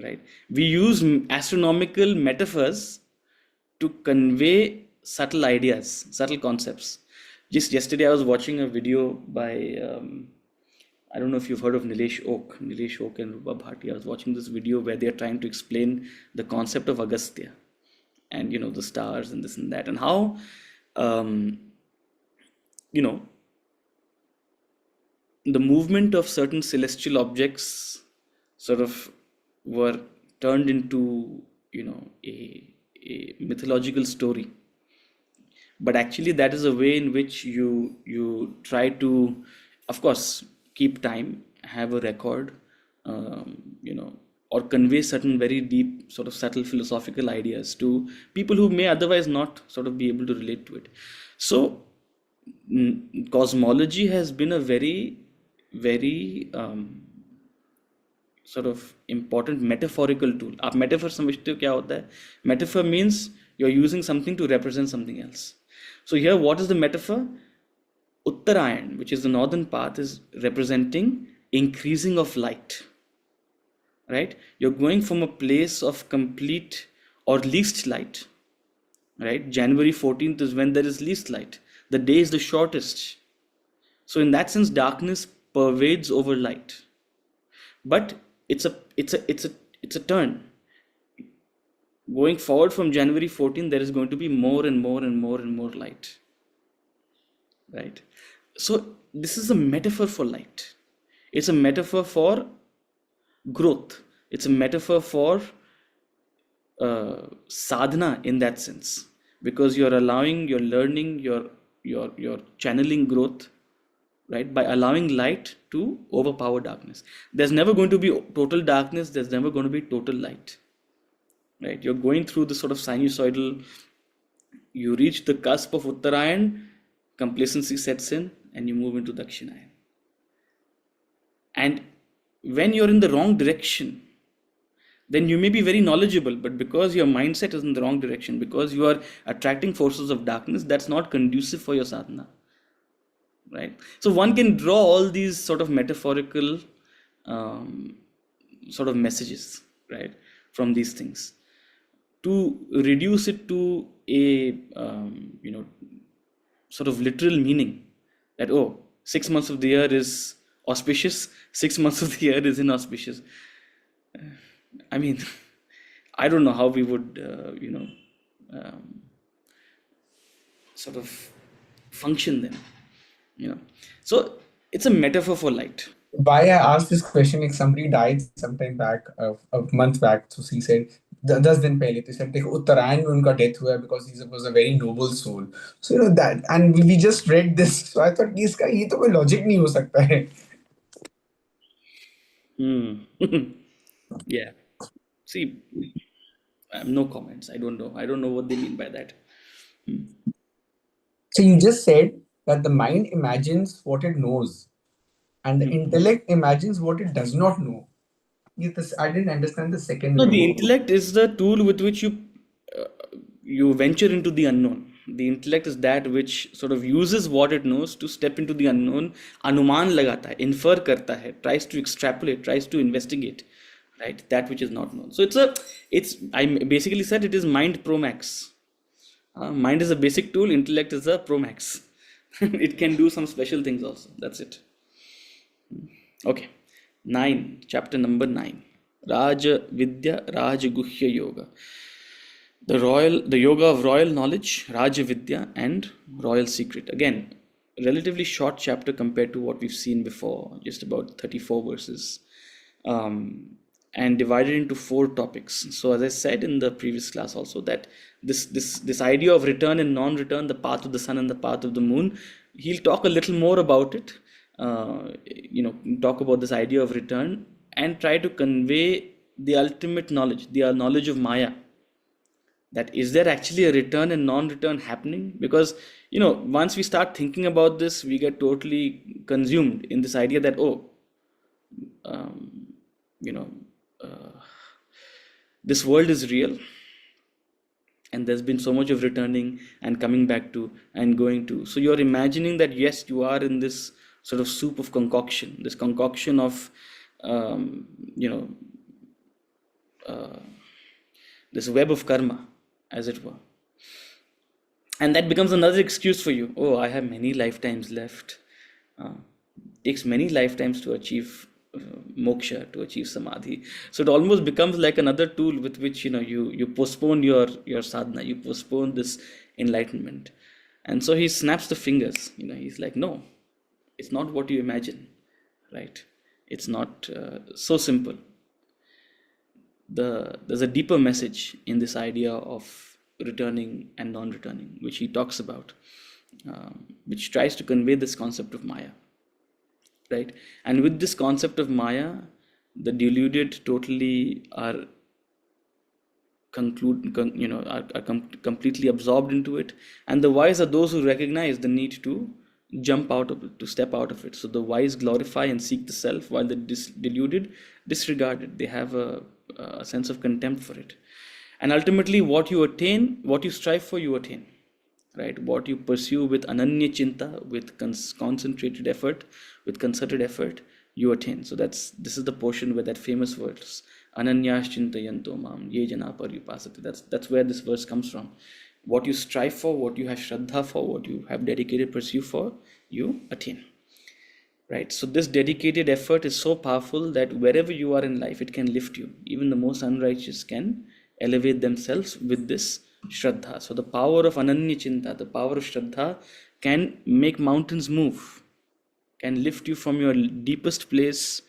right? We use astronomical metaphors to convey subtle ideas, subtle concepts. Just yesterday, I was watching a video by, I don't know if you've heard of Nilesh Oak and Rupa Bharti. I was watching this video where they're trying to explain the concept of Agastya and, the stars and this and that, and how, the movement of certain celestial objects sort of were turned into, a mythological story. But actually, that is a way in which you try to, of course, keep time, have a record, or convey certain very deep, sort of subtle philosophical ideas to people who may otherwise not sort of be able to relate to it. So, cosmology has been a very, very sort of important metaphorical tool. आप metaphor समझते हो क्या होता है? Metaphor means you're using something to represent something else. So here, what is the metaphor? Uttarayan, which is the northern path, is representing increasing of light, right? You're going from a place of complete or least light, right? January 14th is when there is least light. The day is the shortest. So in that sense, darkness pervades over light. But it's a turn. Going forward from January 14th, there is going to be more and more and more and more light, right? So this is a metaphor for light. It's a metaphor for growth. It's a metaphor for sadhana in that sense, because you're allowing, you're learning, you're channeling growth, right, by allowing light to overpower darkness. There's never going to be total darkness. There's never going to be total light, right? You're going through this sort of sinusoidal. You reach the cusp of Uttarayan, complacency sets in, and you move into Dakshinayan. And when you're in the wrong direction, then you may be very knowledgeable, but because your mindset is in the wrong direction, because you are attracting forces of darkness, that's not conducive for your sadhana, right? So one can draw all these sort of metaphorical sort of messages, right, from these things, to reduce it to a sort of literal meaning that 6 months of the year is auspicious, 6 months of the year is inauspicious. I mean, I don't know how we would sort of function then, so it's a metaphor for light. Why I asked this question, like somebody died sometime back, a month back, so he said 10 दिन पहले, तो he said देखो उत्तरायण में उनका death हुआ because he was a very noble soul. So that, and we just read this, so I thought इसका ये तो कोई logic नहीं हो सकता है. Yeah. See, no comments. I don't know what they mean by that. So you just said that the mind imagines what it knows, and the intellect imagines what it does not know. I didn't understand the second No, one. the intellect is the tool with which you venture into the unknown. The intellect is that which sort of uses what it knows to step into the unknown. Anuman lagata hai, infer karta hai, tries to extrapolate, tries to investigate, right? That which is not known. So I basically said it is mind pro max. Mind is a basic tool. Intellect is a pro max. It can do some special things also. That's it. Okay. 9, chapter number 9. Raja Vidya, Raja Guhya Yoga. The yoga of royal knowledge, Raja Vidya, and royal secret. Again, relatively short chapter compared to what we've seen before, just about 34 verses, and divided into 4 topics. So as I said in the previous class also, that this idea of return and non-return, the path of the sun and the path of the moon, he'll talk a little more about it. Talk about this idea of return and try to convey the ultimate knowledge, the knowledge of Maya. That is there actually a return and non-return happening? Because once we start thinking about this, we get totally consumed in this idea that this world is real, and there's been so much of returning and coming back to and going to. So you're imagining that yes, you are in this sort of soup of concoction, this concoction of this web of karma, as it were. And that becomes another excuse for you. I have many lifetimes left. Takes many lifetimes to achieve moksha, to achieve samadhi. So it almost becomes like another tool with which you postpone your sadhana, you postpone this enlightenment. And so he snaps the fingers. He's like, no, it's not what you imagine, right? It's not so simple. There's a deeper message in this idea of returning and non-returning, which he talks about, which tries to convey this concept of Maya, right? And with this concept of Maya, the deluded totally are completely absorbed into it, and the wise are those who recognize the need to jump out of it, to step out of it. So the wise glorify and seek the self, while the deluded disregard it. They have a sense of contempt for it. And ultimately, what you attain, what you strive for, you attain. right? What you pursue with ananya chinta, with concentrated effort, with concerted effort, you attain. So this is the portion where that famous verse, ananyas chintayanto mam ye jana paryupasati. That's where this verse comes from. What you strive for, what you have shraddha for, what you have dedicated pursuit for, you attain. Right? So this dedicated effort is so powerful that wherever you are in life, it can lift you. Even the most unrighteous can elevate themselves with this shraddha. So the power of ananya chinta, the power of shraddha, can make mountains move, can lift you from your deepest place,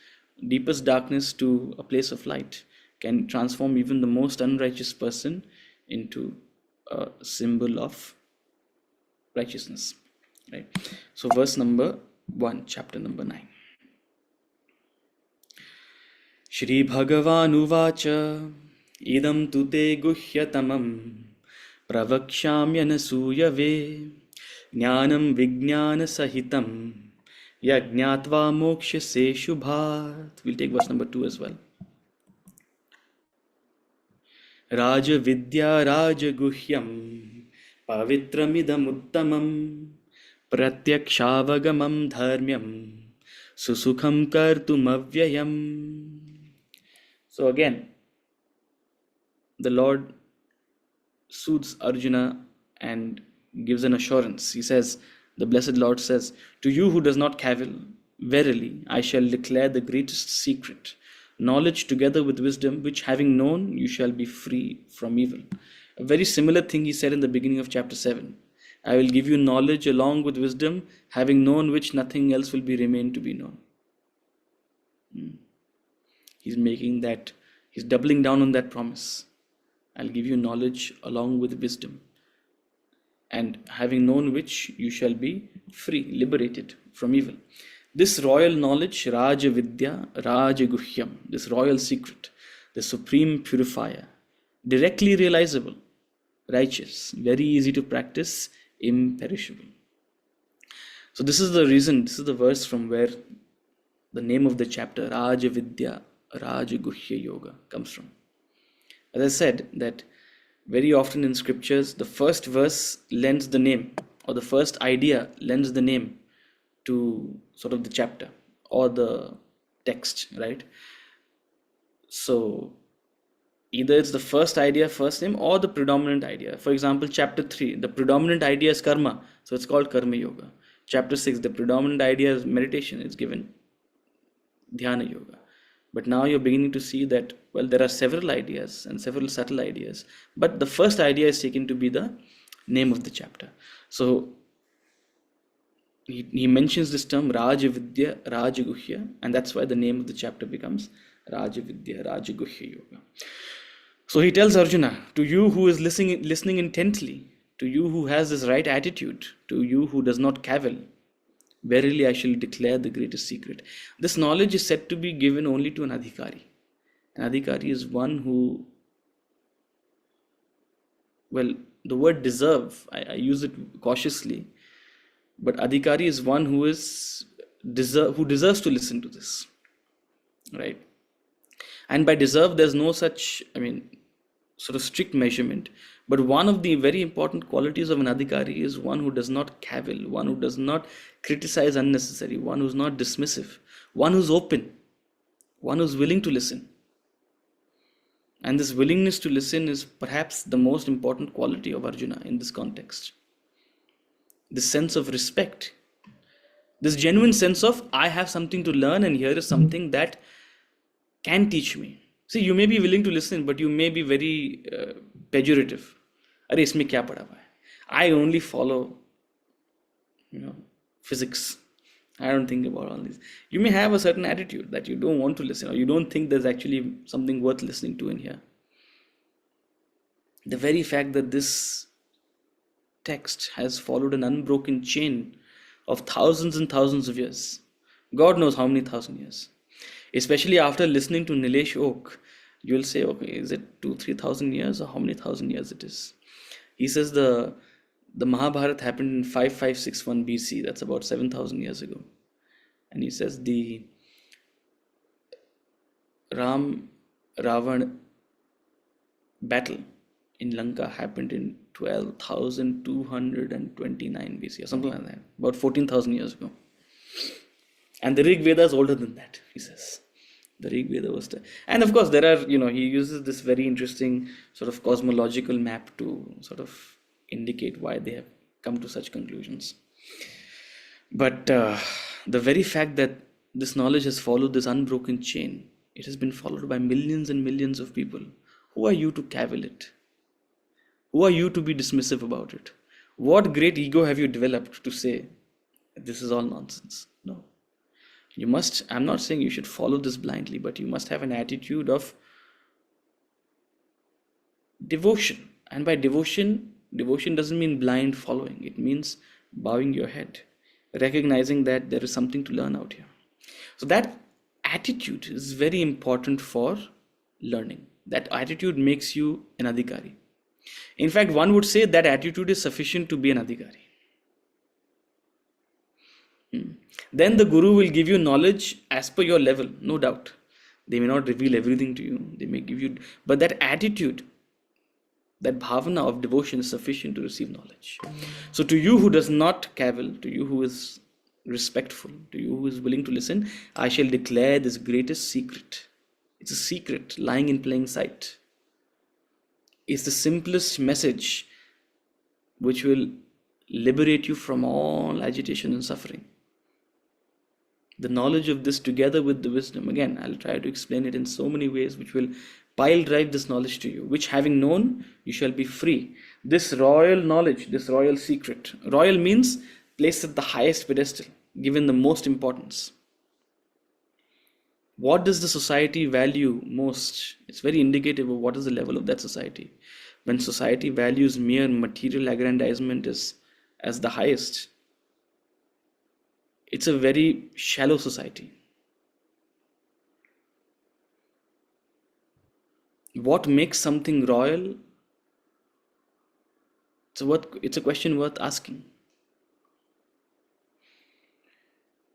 deepest darkness to a place of light, can transform even the most unrighteous person into a symbol of righteousness. Right? So verse number 1, chapter number 9. Shri Bhagavan idam tu te guhyatamam pravakshamyanasuyave jnanam vijnana sahitam yajnatva mokshase shubhat. We'll take verse number 2 as well. Raja Vidya Raja Guhyam Pavitramidam Uttamam Pratyakshaavagamam Dharmyam Susukham Kartum Avyayam. So again, the Lord soothes Arjuna and gives an assurance. He says, the blessed Lord says, to you who does not cavil, verily I shall declare the greatest secret, knowledge together with wisdom, which having known, you shall be free from evil. A very similar thing he said in the beginning of chapter 7. I will give you knowledge along with wisdom, having known which nothing else will be remain to be known. He's doubling down on that promise. I'll give you knowledge along with wisdom, and having known which, you shall be free, liberated from evil. This royal knowledge, Raja Vidya, Raja Guhyam, this royal secret, the supreme purifier, directly realizable, righteous, very easy to practice, imperishable. So this is the reason, this is the verse from where the name of the chapter, Raja Vidya, Raja Guhya Yoga, comes from. As I said, that very often in scriptures, the first verse lends the name, or the first idea lends the name to sort of the chapter or the text, right? So either it's the first idea, first name, or the predominant idea. For example, chapter 3, the predominant idea is karma, so it's called Karma Yoga. Chapter 6, the predominant idea is meditation, it's given Dhyana Yoga. But now you're beginning to see that, well, there are several ideas and several subtle ideas, but the first idea is taken to be the name of the chapter. So he mentions this term Raja Vidya, Raja Guhya, and that's why the name of the chapter becomes Raja Vidya, Raja Guhya Yoga. So he tells Arjuna, to you who is listening intently, to you who has this right attitude, to you who does not cavil, verily I shall declare the greatest secret. This knowledge is said to be given only to an adhikari. An adhikari is one who, well, the word deserve, I use it cautiously, but adhikari is one who deserves to listen to this, right? And by deserve, there's no such, sort of strict measurement. But one of the very important qualities of an adhikari is one who does not cavil, one who does not criticize unnecessary, one who's not dismissive, one who's open, one who's willing to listen. And this willingness to listen is perhaps the most important quality of Arjuna in this context. This sense of respect, this genuine sense of, I have something to learn and here is something that can teach me. See, you may be willing to listen, but you may be very pejorative. Arey, isme kya pada hua hai? I only follow, physics. I don't think about all this. You may have a certain attitude that you don't want to listen, or you don't think there's actually something worth listening to in here. The very fact that this text has followed an unbroken chain of thousands and thousands of years, God knows how many thousand years. Especially after listening to Nilesh Oak, you'll say, okay, is it 2,000-3,000 years, or how many thousand years it is? He says the Mahabharata happened in 5561 BC, that's about 7,000 years ago. And he says the Ram-Ravan battle in Lanka happened in 12,229 BC or something like that, about 14,000 years ago. And the Rig Veda is older than that, he says. The Rig Veda was there. And of course, there are, he uses this very interesting sort of cosmological map to sort of indicate why they have come to such conclusions. But the very fact that this knowledge has followed this unbroken chain, it has been followed by millions and millions of people. Who are you to cavil it? Who are you to be dismissive about it? What great ego have you developed to say, this is all nonsense? No. You must, I'm not saying you should follow this blindly, but you must have an attitude of devotion. And by devotion doesn't mean blind following. It means bowing your head, recognizing that there is something to learn out here. So that attitude is very important for learning. That attitude makes you an adhikari. In fact, one would say that attitude is sufficient to be an adhikari. Then the guru will give you knowledge as per your level, no doubt. They may not reveal everything to you. They may give you, but that attitude, that bhavana of devotion is sufficient to receive knowledge. So to you who does not cavil, to you who is respectful, to you who is willing to listen, I shall declare this greatest secret. It's a secret lying in plain sight. It's the simplest message which will liberate you from all agitation and suffering. The knowledge of this together with the wisdom, again, I'll try to explain it in so many ways which will pile drive this knowledge to you, which having known, you shall be free. This royal knowledge, this royal secret. Royal means placed at the highest pedestal, given the most importance. What does the society value most? It's very indicative of what is the level of that society. When society values mere material aggrandizement as the highest, it's a very shallow society. What makes something royal? It's a question worth asking.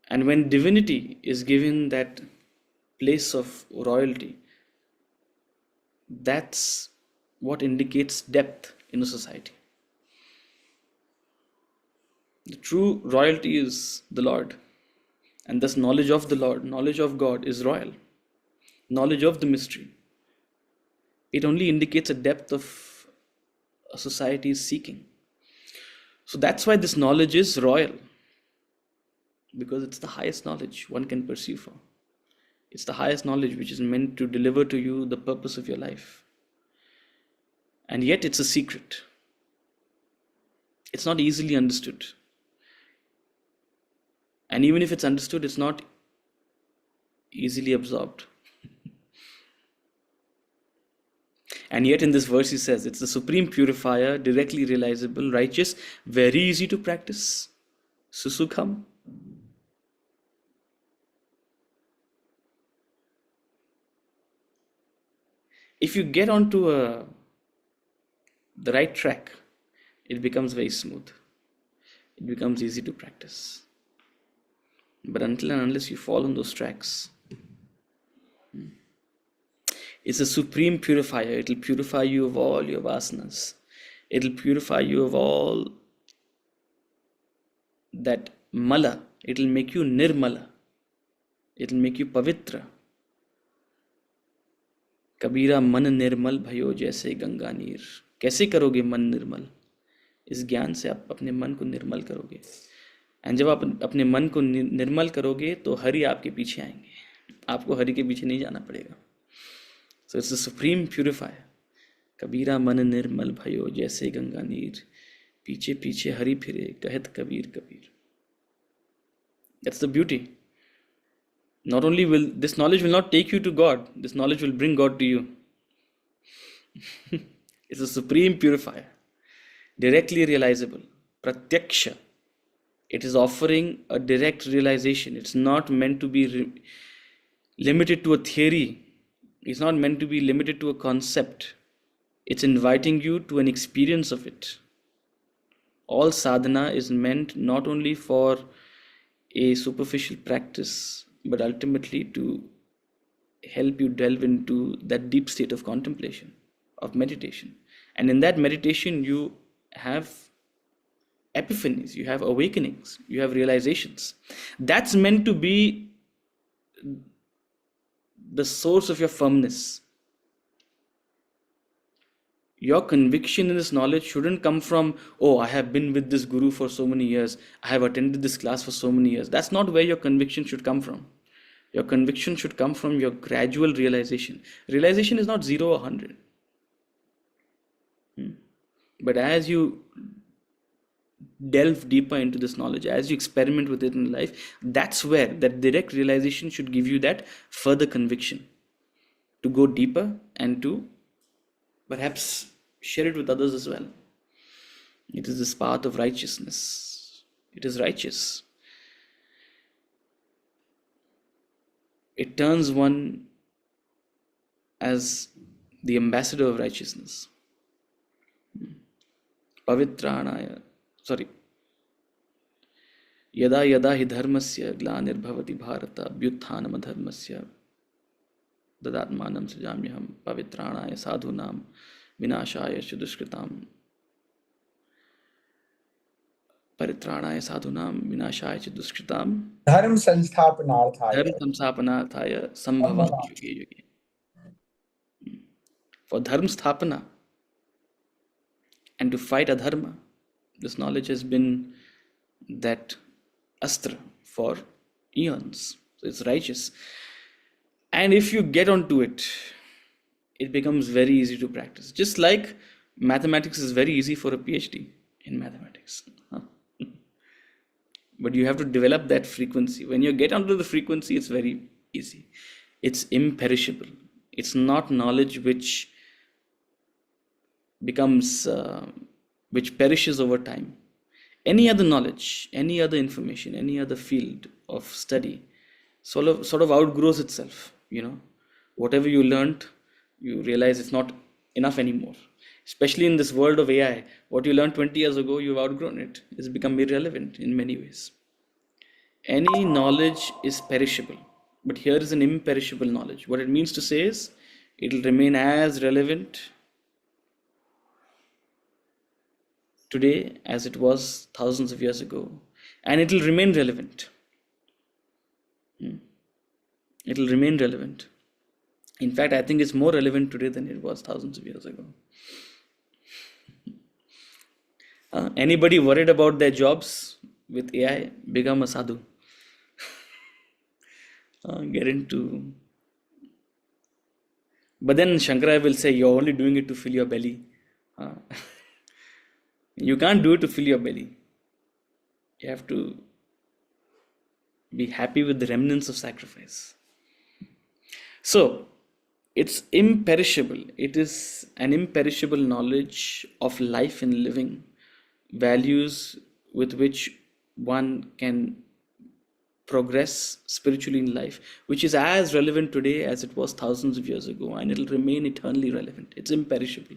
And when divinity is given that place of royalty, that's what indicates depth in a society. The true royalty is the Lord, and thus knowledge of the Lord, knowledge of God is royal. Knowledge of the mystery. It only indicates a depth of a society is seeking. So that's why this knowledge is royal, because it's the highest knowledge one can pursue for. It's the highest knowledge which is meant to deliver to you the purpose of your life. And yet it's a secret. It's not easily understood. And even if it's understood, it's not easily absorbed. And yet in this verse he says, it's the supreme purifier, directly realizable, righteous, very easy to practice, susukham. If you get onto the right track, it becomes very smooth. It becomes easy to practice. But until and unless you fall on those tracks, it's a supreme purifier. It will purify you of all your vasanas. It will purify you of all that mala. It will make you nirmala. It will make you pavitra. कबीरा मन निर्मल भयो जैसे गंगा नीर. कैसे करोगे मन निर्मल? इस ज्ञान से आप अपने मन को निर्मल करोगे. एंड जब आप अपने मन को निर्मल करोगे तो हरि आपके पीछे आएंगे. आपको हरि के पीछे नहीं जाना पड़ेगा. So it's the supreme purifier. कबीरा मन निर्मल भयो जैसे गंगा नीर. पीछे पीछे हरि फिरे कहत Kabir Kabir. That's the beauty. Not only will this knowledge will not take you to God, this knowledge will bring God to you. It's a supreme purifier, directly realizable, pratyaksha. It is offering a direct realization. It's not meant to be limited to a theory. It's not meant to be limited to a concept. It's inviting you to an experience of it. All sadhana is meant not only for a superficial practice, but ultimately to help you delve into that deep state of contemplation, of meditation. And in that meditation, you have epiphanies, you have awakenings, you have realizations. That's meant to be the source of your firmness. Your conviction in this knowledge shouldn't come from, oh, I have been with this guru for so many years, I have attended this class for so many years. That's not where your conviction should come from. Your conviction should come from your gradual realization. Realization is not 0 or 100. But as you delve deeper into this knowledge, as you experiment with it in life, that's where that direct realization should give you that further conviction to go deeper and to perhaps share it with others as well. It is this path of righteousness. It is righteous. It turns one as the ambassador of righteousness. Pavitranaya, yada yada hi dharmasya glanirбhavati bharata abhyuthanam adharmasya dadatmanam sujamyaham pavitranaya sadhunam vinashaya cha dushkritam paritranaya sadhunam vinashaya cha dushkritam Dharma samsthapanarthaya. dharma samsthapanarthaya sambhavam yuge yuge. For dharma sthapana and to fight adharma, this knowledge has been that astra for eons. So it's righteous. And if you get onto it, it becomes very easy to practice. Just like mathematics is very easy for a PhD in mathematics. But you have to develop that frequency. When you get onto the frequency, it's very easy. It's imperishable. It's not knowledge which becomes, which perishes over time. Any other knowledge, any other information, any other field of study sort of outgrows itself. Whatever you learned, you realize it's not enough anymore. Especially in this world of AI, what you learned 20 years ago, you've outgrown it. It's become irrelevant in many ways. Any knowledge is perishable, but here is an imperishable knowledge. What it means to say is, it will remain as relevant today as it was thousands of years ago, and it will remain relevant. It will remain relevant. In fact, I think it's more relevant today than it was thousands of years ago. Anybody worried about their jobs with AI? Become a sadhu. Get into. But then Shankara will say, you're only doing it to fill your belly. You can't do it to fill your belly. You have to be happy with the remnants of sacrifice. So, it's imperishable. It is an imperishable knowledge of life and living, values with which one can progress spiritually in life, which is as relevant today as it was thousands of years ago, and it will remain eternally relevant. It's imperishable.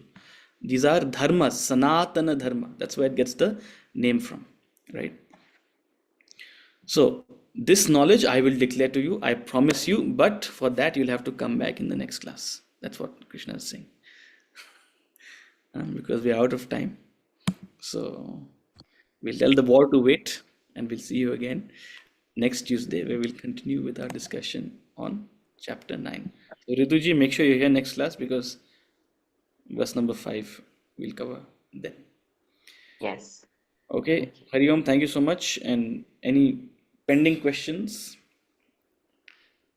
These are dharmas, sanatana dharma. That's where it gets the name from, right? So, this knowledge I will declare to you, I promise you, but for that you'll have to come back in the next class. That's what Krishna is saying. Because we're out of time. So, we'll tell the war to wait, and we'll see you again next Tuesday, where we'll continue with our discussion on chapter 9. So, Rituji, make sure you're here next class, because verse number 5 we'll cover then. Yes. Okay, Hari Om, thank you so much. And any pending questions?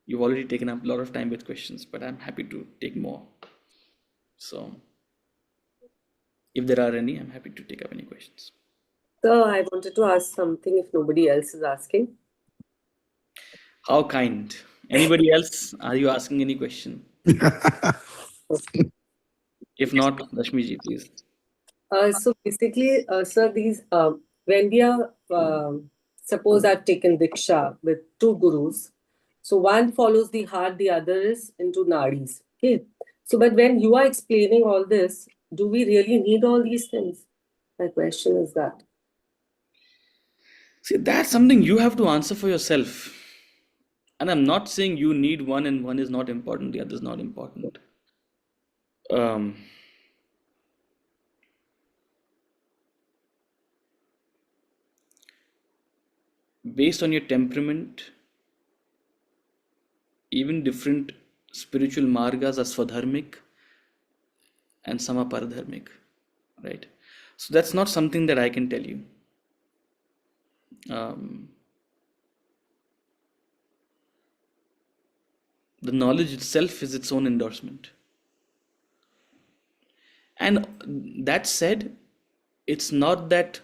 You've already taken up a lot of time with questions, but I'm happy to take more. So, if there are any, I'm happy to take up any questions. So I wanted to ask something if nobody else is asking. How kind. Anybody else? Are you asking any question? If not, Rashmi ji, please. So basically, sir, these when we are suppose I've taken Diksha with two gurus, so one follows the heart, the other is into nadis. Okay. So, but when you are explaining all this, do we really need all these things? My question is that. See, that's something you have to answer for yourself. And I'm not saying you need one and one is not important, the other is not important. based on your temperament, even different spiritual margas are swadharmic and some are paradharmic, right? So that's not something that I can tell you. The knowledge itself is its own endorsement. And that said, it's not that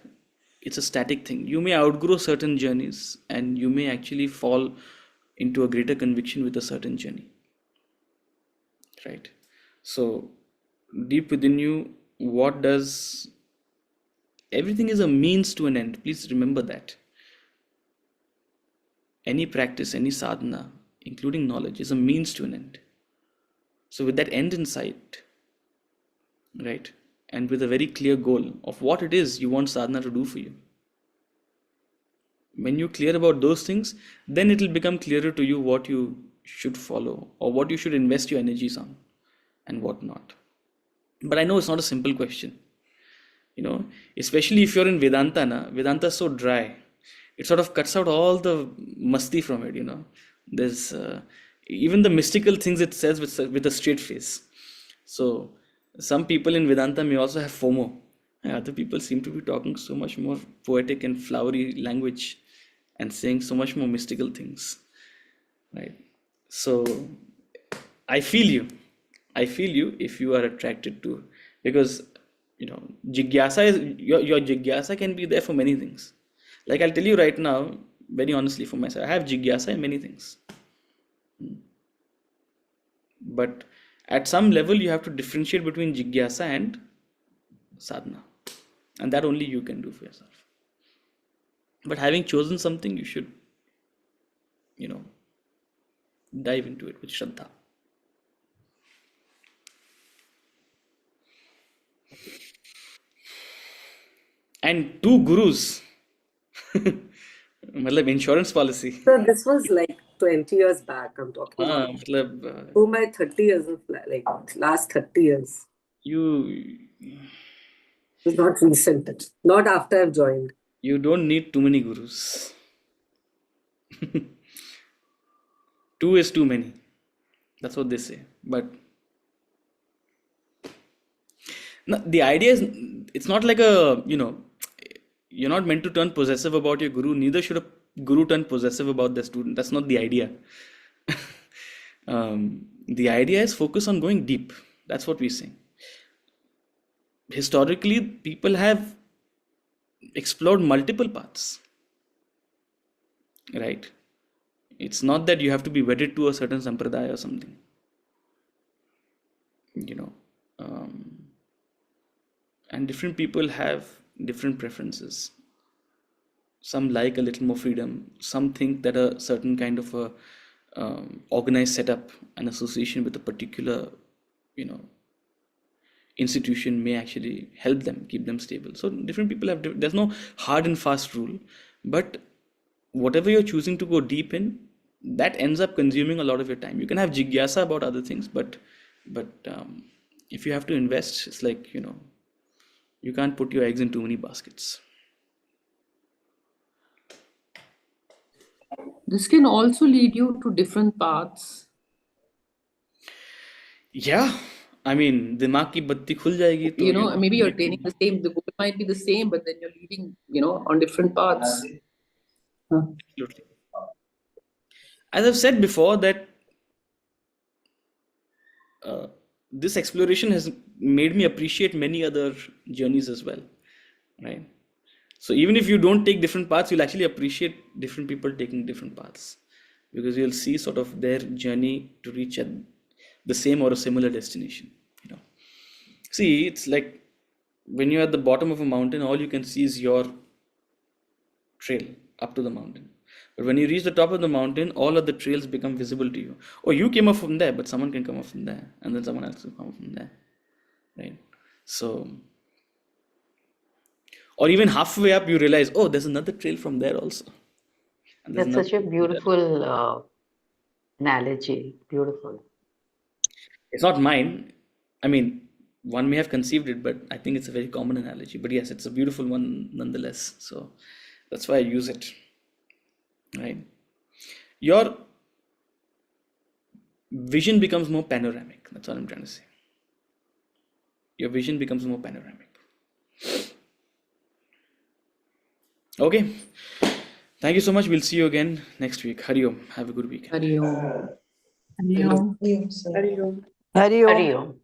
it's a static thing. You may outgrow certain journeys and you may actually fall into a greater conviction with a certain journey, right? So, deep within you, what does everything is a means to an end. Please remember that. Any practice, any sadhana, including knowledge, is a means to an end. So, with that end in sight, right, and with a very clear goal of what it is you want sadhana to do for you, when you're clear about those things, then it will become clearer to you what you should follow or what you should invest your energies on and what not. But I know it's not a simple question, especially if you're in Vedanta. Vedanta is so dry, it sort of cuts out all the masti from it. There's even the mystical things it says with a straight face. So some people in Vedanta may also have FOMO, and other people seem to be talking so much more poetic and flowery language and saying so much more mystical things, right? So I feel you if you are attracted to, because jigyasa is your jigyasa can be there for many things. Like I'll tell you right now, very honestly, for myself, I have jigyasa in many things, but at some level you have to differentiate between jigyasa and sadhana, and that only you can do for yourself. But having chosen something, you should dive into it with Shraddha. And 2 gurus, मतलब insurance policy. So this was like 20 years back, I'm talking हाँ, about. मतलब Oh, my 30 years of like last 30 years. It's not recent. Not after I've joined. You don't need too many gurus. 2 is too many. That's what they say. But no, the idea is, it's not like you're not meant to turn possessive about your guru. Neither should a guru turn possessive about their student. That's not the idea. The idea is focus on going deep. That's what we're saying. Historically, people have explored multiple paths, right? It's not that you have to be wedded to a certain sampradaya or something, and different people have different preferences. Some like a little more freedom. Some think that a certain kind of a organized setup and association with a particular institution may actually help them, keep them stable. So different people have there's no hard and fast rule, but whatever you're choosing to go deep in, that ends up consuming a lot of your time. You can have jigyasa about other things, but if you have to invest, it's like you can't put your eggs in too many baskets. This can also lead you to different paths. Yeah, I mean, दिमाग की बत्ती खुल जाएगी तो Maybe you're attaining the same, the goal might be the same, but then you're leading, on different paths. Absolutely. As I've said before, that this exploration has made me appreciate many other journeys as well, right? So even if you don't take different paths, you'll actually appreciate different people taking different paths, because you'll see sort of their journey to reach at the same or a similar destination. See, it's like when you're at the bottom of a mountain, all you can see is your trail up to the mountain. But when you reach the top of the mountain, all of the trails become visible to you. Oh, you came up from there, but someone can come up from there, and then someone else will come up from there, right? So, or even halfway up, you realize, oh, there's another trail from there also. And there's That's such a another trail there. beautiful analogy. Beautiful. It's not mine. I mean, one may have conceived it, but I think it's a very common analogy. But yes, it's a beautiful one nonetheless. So that's why I use it. right? Your vision becomes more panoramic. That's all I'm trying to say. Your vision becomes more panoramic. Okay. Thank you so much. We'll see you again next week. Hari Om. Have a good weekend. Hari Om. Hari Om. Hari Om. Hari Om.